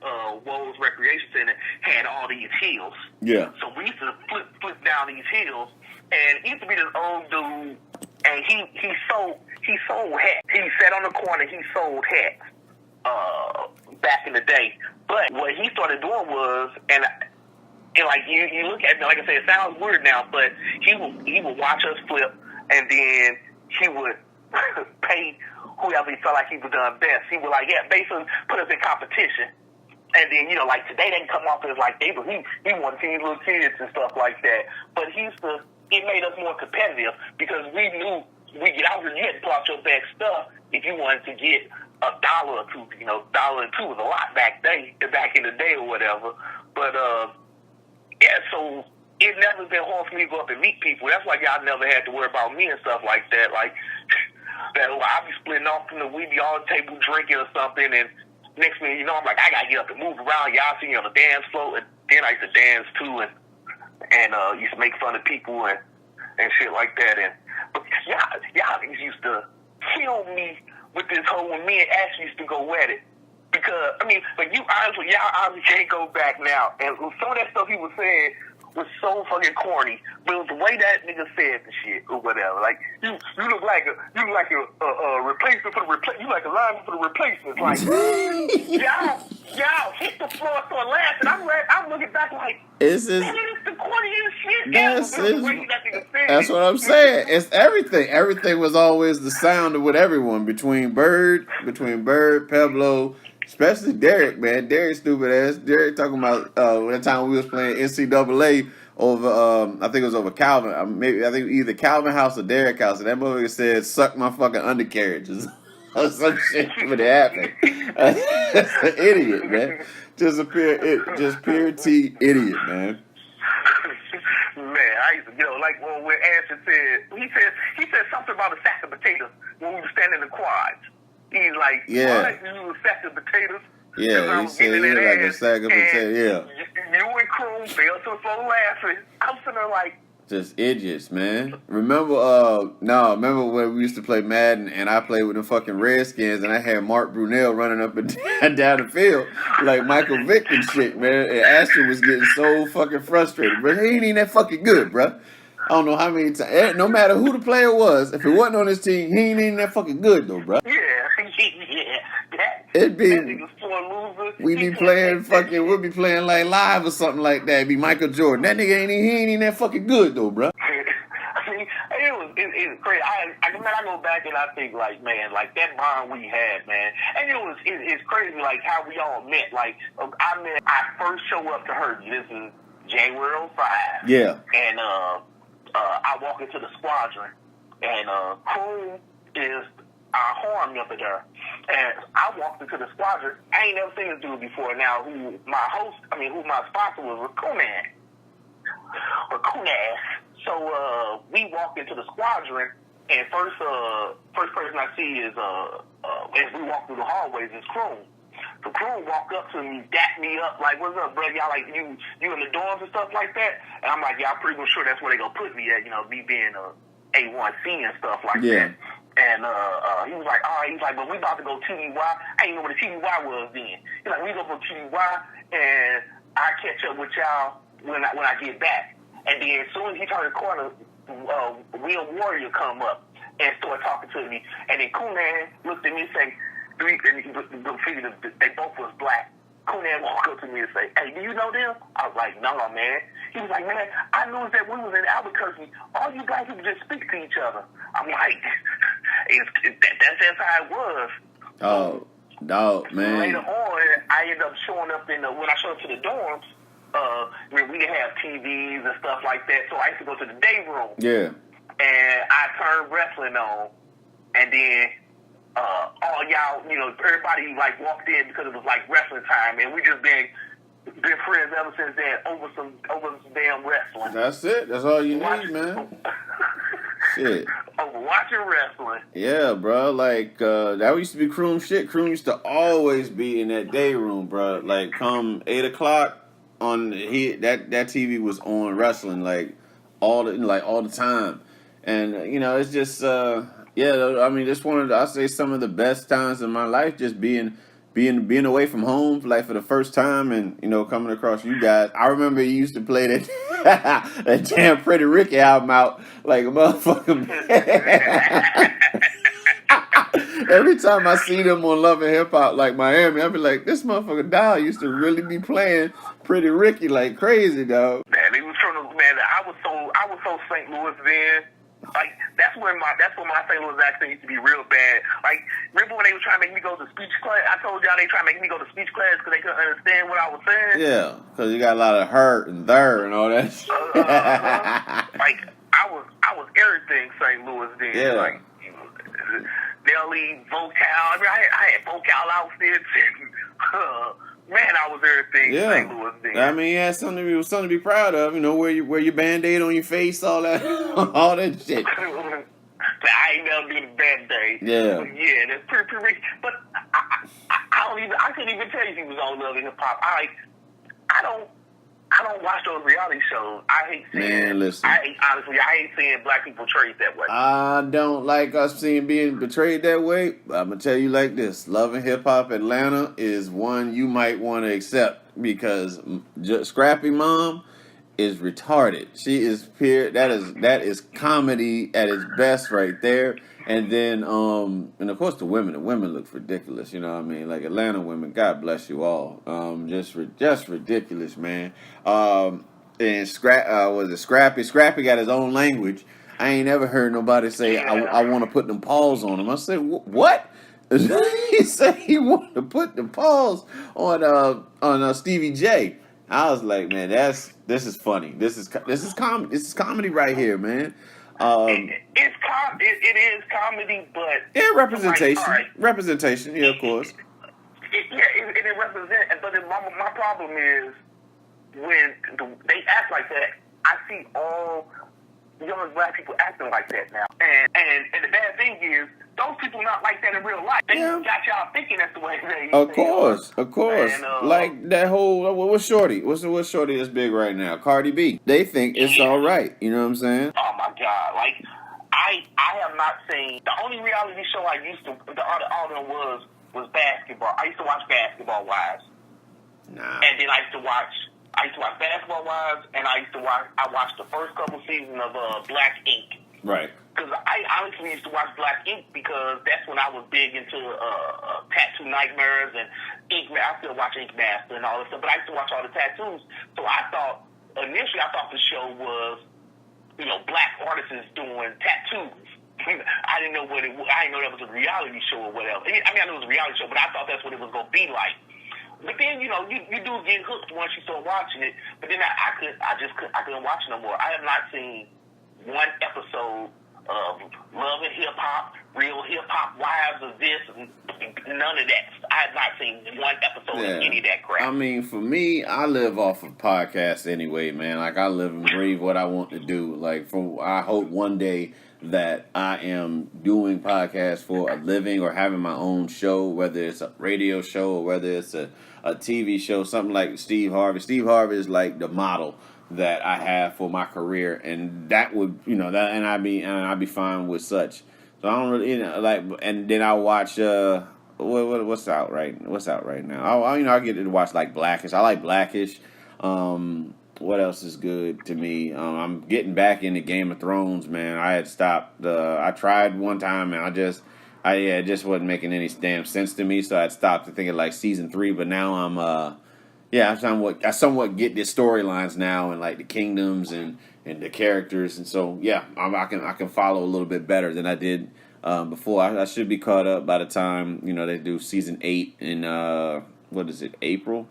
Woes Recreation Center had all these hills. Yeah. So we used to flip down these hills, and he used to be this old dude, and he sold hats. He sat on the corner, he sold hats back in the day. But what he started doing was, and like you look at it, like I said, it sounds weird now, but he would watch us flip, and then he would pay whoever he felt like he was done best. He would basically put us in competition. And then, like today they can come off as like he wanted to see these little kids and stuff like that. But it made us more competitive because we knew we get out here, you had to pull out your best stuff if you wanted to get $1 or $2. $1 or $2 was a lot back in the day or whatever. But so it never been hard for me to go up and meet people. That's why y'all never had to worry about me and stuff like that. Like that, I'll be splitting off from we be on the table drinking or something, and next thing you know, I'm like, I gotta get up and move around. Y'all see me on the dance floor, and then I used to dance too, and used to make fun of people and shit like that. But y'all used to kill me with this whole when me and Ashley used to go at it. Because but y'all obviously can't go back now. And some of that stuff he was saying was so fucking corny. But it was the way that nigga said the shit or whatever. Like you look like a replacement for the replacement. You like a lineman for the replacement. Like y'all hit the floor, start laughing. I'm looking back like this is the corniest shit ever. That's what I'm saying. It's everything. Everything was always the sound of what everyone between Bird, Pablo, especially Derek, man. Derek stupid ass. Derek talking about one time we was playing NCAA over I think it was over Calvin. I think either Calvin House or Derek House, and that motherfucker said suck my fucking undercarriages or some shit when it happened. That's an idiot, man. Just pure T idiot, man. Man, I used to, like when Ashton said, he said something about a sack of potatoes when we were standing in the quads. He's like, what? You were a sack of potatoes? Yeah, he said he like a sack of potatoes. Yeah. You and Croom fell to the floor laughing. I'm sitting there like, just idiots, man. Remember when we used to play Madden and I played with the fucking Redskins and I had Mark Brunell running up and down the field like Michael Vick and shit, man. And Ashton was getting so fucking frustrated, bro. He ain't even that fucking good, bro. I don't know how many times. No matter who the player was, if it wasn't on his team, he ain't even that fucking good though, bro. Yeah. It'd be we'll be playing like live or something like that. It'd be Michael Jordan. That nigga ain't even that fucking good though, bro. I mean, it's crazy. I go back and I think like, man, like that bond we had, man, and it's crazy like how we all met. Like I first show up to her. This is January 05. Yeah. And I walk into the squadron, and Cool is our horn member there. And I walked into the squadron. I ain't never seen this dude before. Now, who my sponsor was Racoonass. So we walk into the squadron, and first person I see is as we walk through the hallways is Croom. So Croom walked up to me, dapped me up, like, what's up, brother? Y'all like you in the dorms and stuff like that? And I'm like, yeah, I'm pretty much sure that's where they gonna put me at, me being a A1C and stuff like that. And he was like, all right, but we about to go TBY. I didn't know what a TBY was then. He's like, we go for TBY, and I catch up with y'all when I get back. And then as soon as he turned the corner, Will Warrior come up and start talking to me. And then Coonan looked at me and said, they both was black. Coonan walked up to me and say, hey, do you know them? I was like, no, man. He was like, man, I knew that when we was in Albuquerque, all you black people just speak to each other. I'm like, that's how it was. Oh, dog, man. Later on, I ended up showing up when I showed up to the dorms, where we didn't have TVs and stuff like that, so I used to go to the day room. Yeah. And I turned wrestling on, and then all y'all, everybody like walked in because it was like wrestling time, and we just been friends ever since then over some damn wrestling. That's it. That's all you need, man. Shit. Over watching wrestling. Yeah, bro. Like that used to be Croom shit. Croom used to always be in that day room, bro. Like come 8:00 on that TV was on wrestling like all the time, and it's just yeah. I mean, it's I say some of the best times in my life, just being away from home like for the first time, and coming across you guys. I remember you used to play that damn Pretty Ricky album out like a motherfucker. Every time I see them on Love and Hip Hop like Miami, I be like, this motherfucker Dial used to really be playing Pretty Ricky like crazy, dog. Man, it was I was so St. Louis then. Like that's when my St. Louis accent used to be real bad. Like remember when they were trying to make me go to speech class? I told y'all they trying to make me go to speech class because they couldn't understand what I was saying. Yeah, because you got a lot of hurt and there and all that. Like I was everything St. Louis then. Yeah. Like Nelly, vocal. I mean, I had vocal outfits and. Man, I was everything. Yeah, St. Louis then. I mean, you had something to be proud of. Wear your Band-Aid on your face, all that, all that shit. I ain't never been a Band-Aid. Yeah, but yeah, that's pretty rich. But I couldn't even tell you he was on Love and Hip Hop. I don't watch those reality shows. I hate seeing. Man, listen. I hate seeing black people treated that way. I don't like us being betrayed that way. But I'm gonna tell you like this: Love and Hip Hop Atlanta is one you might want to accept because Scrappy Mom is retarded. She is pure. That is comedy at its best right there. And then and of course the women look ridiculous. You know what I mean? Like Atlanta women, God bless you all. Just ridiculous, man. And Scrappy? Scrappy got his own language. I ain't never heard nobody say I want to put them paws on him. I said what? He said he wanted to put the pause on Stevie J. I was like, man, this is funny. This is comedy. This is comedy right here, man. It is comedy, but Yeah, like, all right, representation. Yeah, of course. it represents. But then my problem is when they act like that. I see all young black people acting like that now, and the bad thing is those people not like that in real life. They got y'all thinking that's the way they. Of course. And, like that whole what's Shorty? What's Shorty that's big right now? Cardi B. They think it's all right. You know what I'm saying? Oh my God! Like I have not seen the only reality show I used to. All them was basketball. I used to watch Basketball Wives. Nah. And then I used to watch Basketball Wives, and I watched the first couple seasons of Black Ink. Right. Because I honestly used to watch Black Ink because that's when I was big into Tattoo Nightmares and Ink. I still watch Ink Master and all this stuff, but I used to watch all the tattoos. So initially I thought the show was, black artists doing tattoos. I didn't know what it was. I didn't know that was a reality show or whatever. I know it was a reality show, but I thought that's what it was going to be like. But then, you do get hooked once you start watching it. But then I couldn't watch it no more. I have not seen one episode of Love and Hip Hop, Real Hip Hop, Wives of this, none of that. I have not seen one episode of any of that crap. I mean, for me, I live off of podcasts anyway, man. Like, I live and breathe what I want to do. Like, I hope one day that I am doing podcasts for a living or having my own show, whether it's a radio show or whether it's a TV show, something like Steve Harvey. Steve Harvey is like the model that I have for my career, and that would, and I'd be fine with such. So I don't really, and then I watch what's out right now. I get to watch like Blackish. I like Blackish. What else is good to me? I'm getting back into Game of Thrones, man. I had stopped. I tried one time, and it just wasn't making any damn sense to me. So I stopped to think of like season 3. But now I somewhat get the storylines now and like the kingdoms and the characters, and so I can follow a little bit better than I did before. I should be caught up by the time they do season 8 in what is it, April?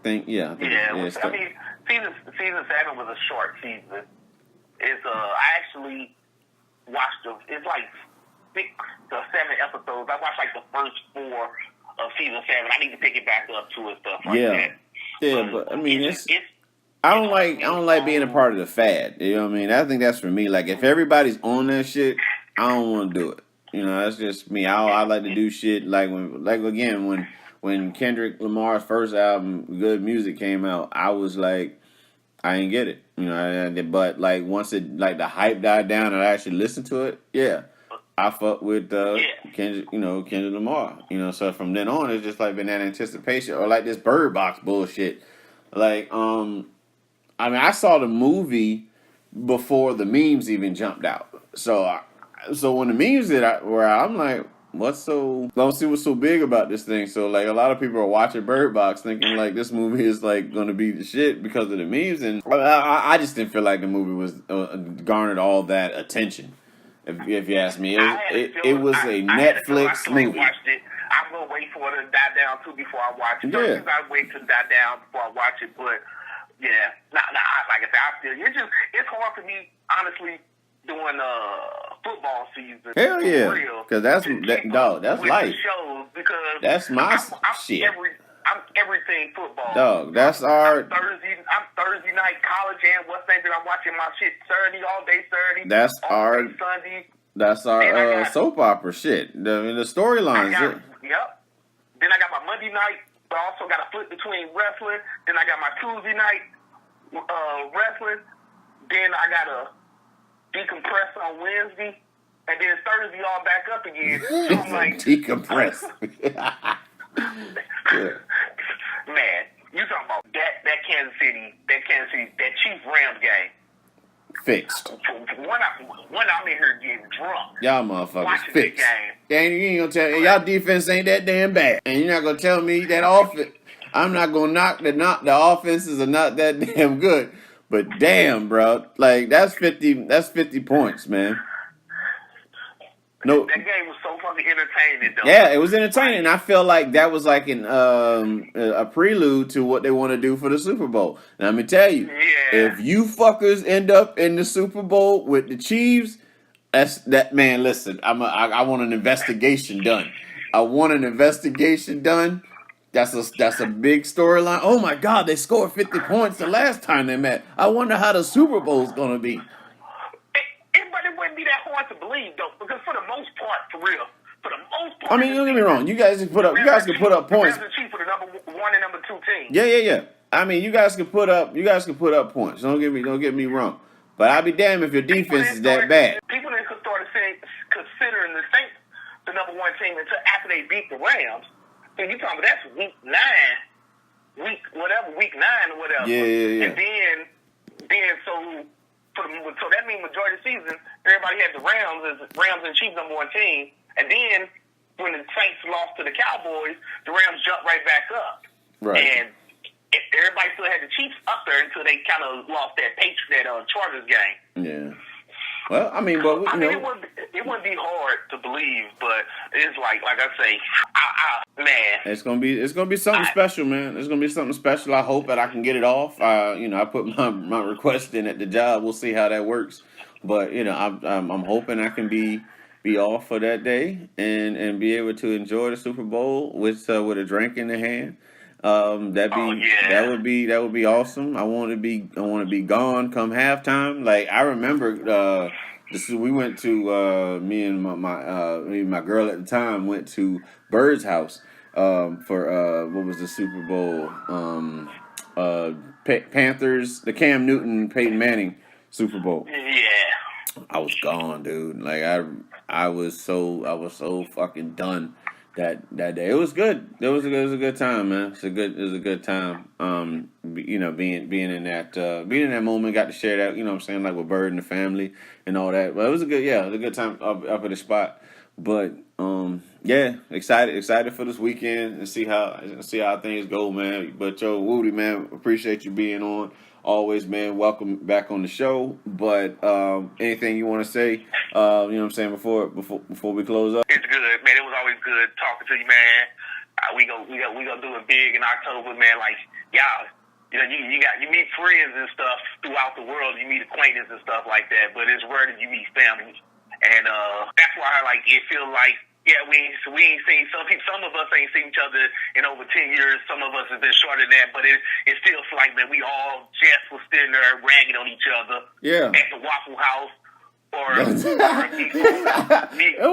I think season 7 was a short season. I actually watched it's like 6 to 7 episodes. I watched like the first 4 of season 7. I need to pick it back up to and stuff like that. Yeah, but I mean I don't like being a part of the fad. You know what I mean? I think that's for me. Like, if everybody's on that shit, I don't want to do it. That's just me. I like to do shit like when Kendrick Lamar's first album, Good Music, came out, I was like, I didn't get it. But like once the hype died down and I actually listened to it, I fuck with Kendrick Lamar. So from then on, it's just like been that anticipation, or like this Bird Box bullshit. Like, I saw the movie before the memes even jumped out. So when the memes were out, I'm like, don't see what's so big about this thing. So like a lot of people are watching Bird Box thinking like this movie is like going to be the shit because of the memes, and I just didn't feel like the movie was garnered all that attention. If you ask me, it was a Netflix movie. Watched it. I'm gonna wait for it to die down too before I watch it. Yeah. I wait to die down before I watch it, but like I said, it's hard for me honestly doing football season. Hell yeah, because that's life. Shows because that's my shit. I'm everything football. Dog, that's our I'm Thursday night college and what's name that I'm watching my shit Saturday all day Saturday. That's all day Sunday. That's our soap opera shit. The storylines. Yep. Then I got my Monday night, but I also got to flip between wrestling. Then I got my Tuesday night wrestling. Then I got to decompress on Wednesday, and then Thursday all back up again. So I'm like, decompress. Man, you talking about that Kansas City, that Chiefs Rams game. Fixed. When I'm in here getting drunk. Y'all motherfuckers fixed. And you ain't gonna tell me y'all defense ain't that damn bad. And you're not gonna tell me that offense. I'm not gonna knock the offenses are not that damn good. But damn, bro, like that's 50 points, man. No. That game was so fucking entertaining, though. Yeah, it was entertaining. And I feel like that was like a prelude to what they want to do for the Super Bowl. And let me tell you, if you fuckers end up in the Super Bowl with the Chiefs, man. Listen, I want an investigation done. I want an investigation done. That's a big storyline. Oh my God, they scored 50 points the last time they met. I wonder how the Super Bowl's gonna be. But it wouldn't be that hard to believe, though, because for the most part, for real, I mean, don't get me wrong. You guys can put up points. The Chiefs were the number 1 and number 2 team. Yeah. I mean, you guys can put up points. Don't get me wrong. But I'll be damned if your defense is that bad. People didn't start considering the Saints the number 1 team until after they beat the Rams. So you talking about that's week 9 or whatever. Yeah. And then so that means majority of the season everybody had the Rams and Chiefs number 1 team. And then when the Saints lost to the Cowboys, the Rams jumped right back up. Right. And everybody still had the Chiefs up there until they kind of lost that Chargers game. Yeah. Well, I mean, but it wouldn't be hard to believe, but it's like I say, man, it's gonna be something special, man. It's gonna be something special. I hope that I can get it off. I put my request in at the job. We'll see how that works. But I'm hoping I can be off for that day and be able to enjoy the Super Bowl with a drink in the hand. That would be awesome. I want to be gone come halftime. Like I remember, we went to me and my girl at the time went to Bird's house for what was the Super Bowl? Panthers, the Cam Newton, Peyton Manning Super Bowl. Yeah, I was gone, dude. Like I was so fucking done. That day, it was good. It was a good time, man. It was a good time. Being in that moment, got to share that. You know what I'm saying, like with Bird and the family and all that. But it was a good time up at the spot. But excited for this weekend and see how things go, man. But Wootie, man, appreciate you being on. Always, man, welcome back on the show. But anything you want to say, you know what I'm saying, before we close up? It's good, man. It was always good talking to you, man. We gonna do it big in October, man. Like y'all, you meet friends and stuff throughout the world. You meet acquaintances and stuff like that. But it's rare that you meet family, and that's why it feels like. Yeah, we ain't seen some of us ain't seen each other in over 10 years. Some of us have been shorter than that, but it still feels like, man, we all just was sitting there ragging on each other. Yeah. At the Waffle House or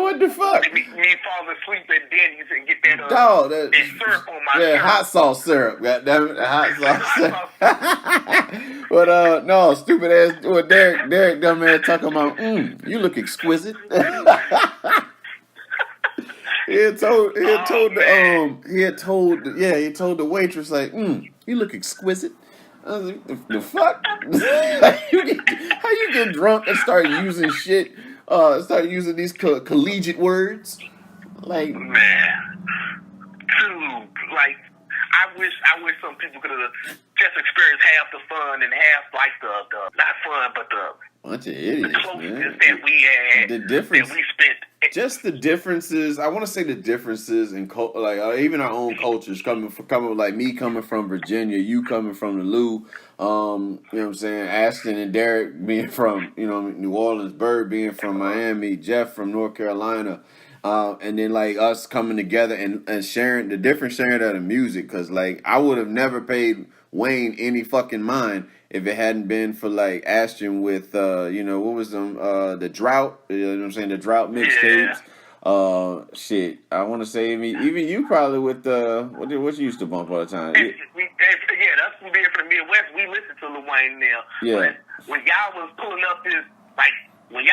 what the fuck? Me falling asleep at Denny's and get that syrup on my syrup. Hot sauce syrup. Goddamn it, hot sauce syrup. But no, stupid ass. What Derek dumb man talking about? You look exquisite. He told the waitress like, you look exquisite. I was like, the fuck? How you get drunk and start using shit? Start using these collegiate words? Like, man, dude, like I wish some people could have just experienced half the fun and half like the not fun, but the bunch of idiots, the closeness man. that we had, the difference that we spent. Just the differences. I want to say the differences in even our own cultures coming like me coming from Virginia, you coming from the Lou. You know what I'm saying? Ashton and Derek being from New Orleans, Bird being from Miami, Jeff from North Carolina, and then like us coming together and sharing of the music. Because like I would have never paid Wayne any fucking mind if it hadn't been for like Ashton with what was them the drought, you know what I'm saying, the drought mixtapes. Shit, I want to say even you probably with what you used to bump all the time. That's being from the Midwest. We listen to Lil Wayne now. Yeah. But when y'all was pulling up this not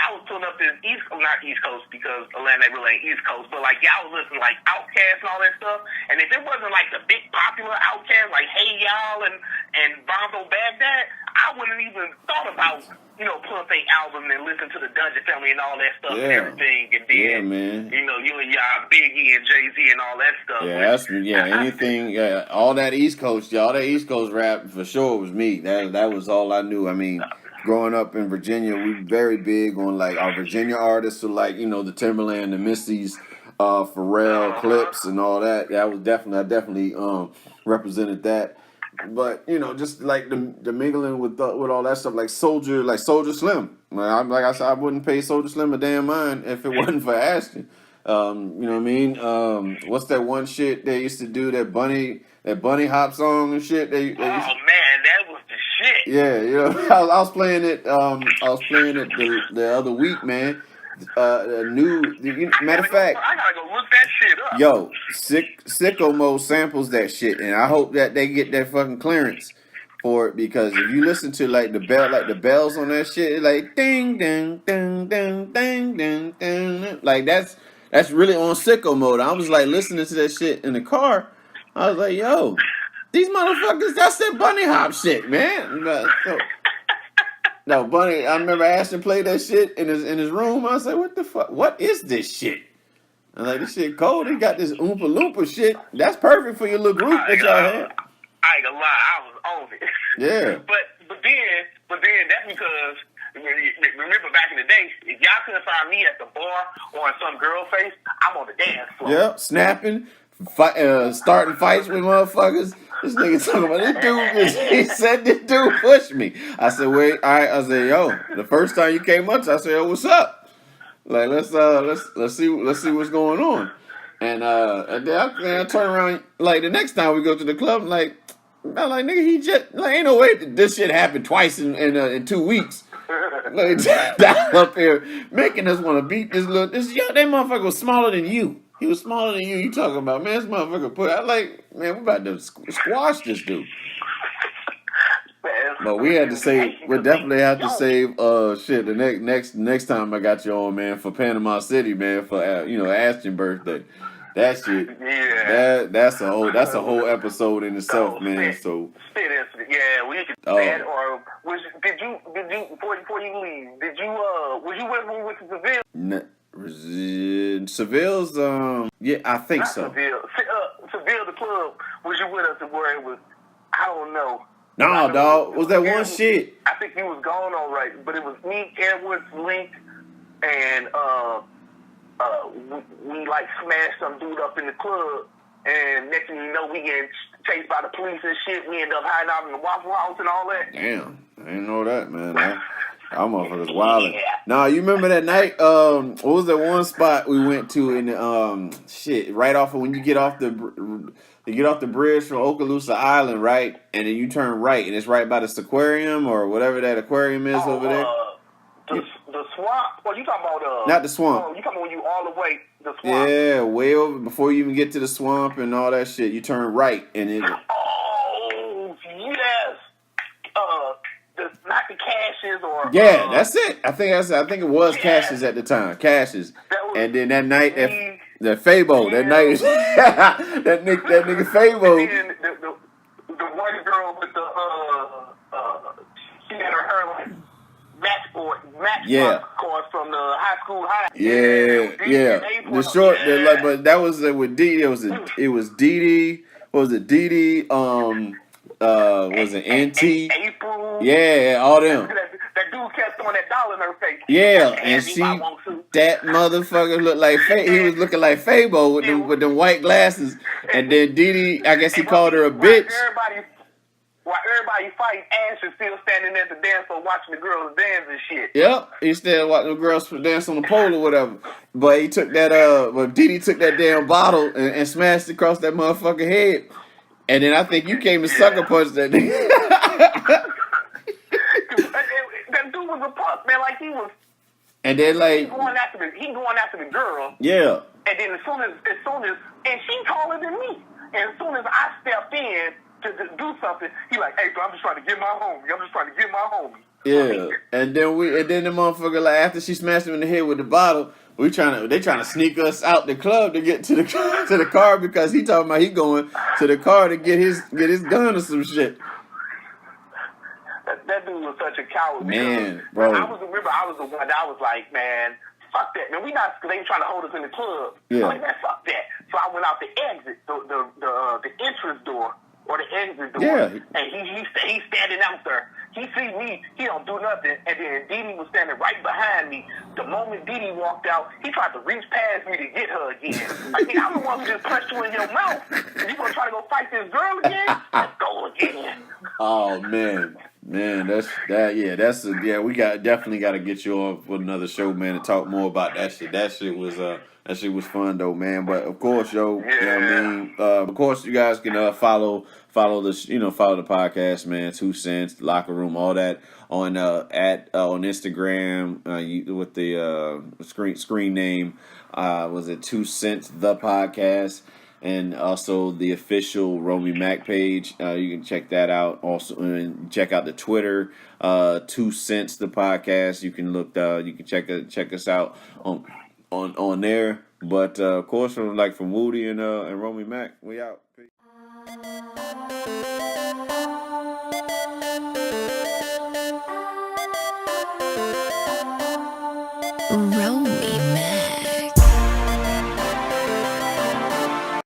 East Coast because Atlanta really ain't East Coast, but like y'all was listening like Outkast and all that stuff. And if it wasn't like the big popular Outkast like Hey Y'all and Bonzo Baghdad, I wouldn't even thought about pulling their album and listen to the Dungeon Family and all that stuff and everything. And then man. You and y'all Biggie and Jay-Z and all that stuff. Anything, all that East Coast, all that East Coast rap for sure was me. That was all I knew. I mean, growing up in Virginia, we very big on like our Virginia artists, so like the Timberland, the Missies, Pharrell, Clips, and all that. That was definitely I definitely represented that. But just like the mingling with all that stuff, like Soldier Slim. Like I said, I wouldn't pay Soldier Slim a damn mind if it wasn't for Ashton. You know what I mean? What's that one shit they used to do, that bunny hop song and shit? They Oh man, that was the shit. Yeah, I was playing it. I was playing it the other week, man. Matter of fact, I gotta go look that shit up. yo, Sicko Mode samples that shit, and I hope that they get that fucking clearance for it, because if you listen to like the bells on that shit, it's like ding ding ding ding ding ding ding, like that's really on Sicko Mode. I was like listening to that shit in the car. I was like, yo, these motherfuckers, that's that bunny hop shit, man. No, Bunny, I remember Ashton played that shit in his room. I was like, what the fuck? What is this shit? I'm like, this shit cold. They got this Oompa Loompa shit. That's perfect for your little group that y'all had. I ain't gonna lie, I was on it. Yeah. But then that's because remember back in the day, if y'all couldn't find me at the bar or in some girl face, I'm on the dance floor. Yep, snapping, starting fights with motherfuckers. This nigga talking about this dude. He said this dude pushed me. I said, wait, all right. I said, yo, the first time you came up, I said, yo, what's up? Like, let's see what's going on. And then I turn around, like the next time we go to the club, I'm like nigga, he just like ain't no way that this shit happened twice in 2 weeks. Like down up here making us want to beat this that motherfucker was smaller than you. He was smaller than you. You talking about, man, this motherfucker I like, man, we about to squash this dude. But we had to save. We definitely have to save. Shit. The next time I got you on, man, for Panama City, man, for Ashton birthday. That shit. Yeah. That's a whole episode in itself, man. So. Yeah, we could. Man, or did you before you leave? Was you with me with the Seville? Seville's yeah, I think Not so. Seville the club. Was you with us where it was? I don't know. No, dog. Was that one shit? I think he was gone all right, but it was me, Edwards, Link, and we like smashed some dude up in the club, and next thing you know, we get chased by the police and shit. We end up hiding out in the Waffle House and all that. Damn, I didn't know that, man. Our motherfuckers wildin'. Yeah. Nah, you remember that night? What was that one spot we went to in the shit right off of when you get off the bridge from Okaloosa Island, right? And then you turn right, and it's right by the Sequarium or whatever that aquarium is over there. The swamp? Well, you talking about not the swamp. Oh, you talking about when you all the way the swamp? Yeah, way over before you even get to the swamp and all that shit. You turn right, and it. Oh yes. Not the Cashes or. Yeah, that's it. I think it was Cashes at the time. Cashes, and then that night that Fabo, that night that nigga Fabo. And then the one girl with the she had her hair like match course from the high school high. Yeah. The short, but that was with Dee. It was Dee. What was it? Dee. Was it NT? April. Yeah, all them. That dude kept throwing that dollar in her face. Yeah, and that motherfucker looked like he was looking like Fabo with them white glasses, and then Dee, I guess he called her a bitch. While everybody fighting, Ash is still standing at the dance floor watching the girls dance and shit. Yep, he still watching the girls dance on the pole or whatever. But he took that but Dee took that damn bottle and smashed it across that motherfucker head. And then I think you came and sucker punched that nigga. That dude was a punk, man. Like he was. And then like he going after the girl. Yeah. And then as soon as, and she taller than me. And as soon as I stepped in to do something, he like, hey, bro, I'm just trying to get my homie. Yeah. And then the motherfucker, like after she smashed him in the head with the bottle, they trying to sneak us out the club to get to the car because he talking about he going to the car to get his gun or some shit. That dude was such a coward. Man, bro. I was the one that I was like, man, fuck that. Man, they were trying to hold us in the club. Yeah. I'm like, man, fuck that. So I went out the exit, the entrance door or the exit door. Yeah. And he's standing out there. He see me, he don't do nothing. And then Dee was standing right behind me. The moment Dee walked out, he tried to reach past me to get her again. Like, I'm the one who just punched you in your mouth. And you gonna try to go fight this girl again? Let's go again. Oh man, we definitely got to get you on for another show, man, and talk more about that shit. That shit was fun though, man. But of course, you know what I mean. Of course, you guys can follow this, follow the podcast, man. 2 Cents, Locker Room, all that on on Instagram with the screen name was it 2 Cents the podcast. And also the official Romy Mac page. You can check that out. Also, and check out the Twitter, 2 Cents the podcast. You can look. You can check us out on there. But of course, from Wootie and Romy Mac, we out. Peace. Romy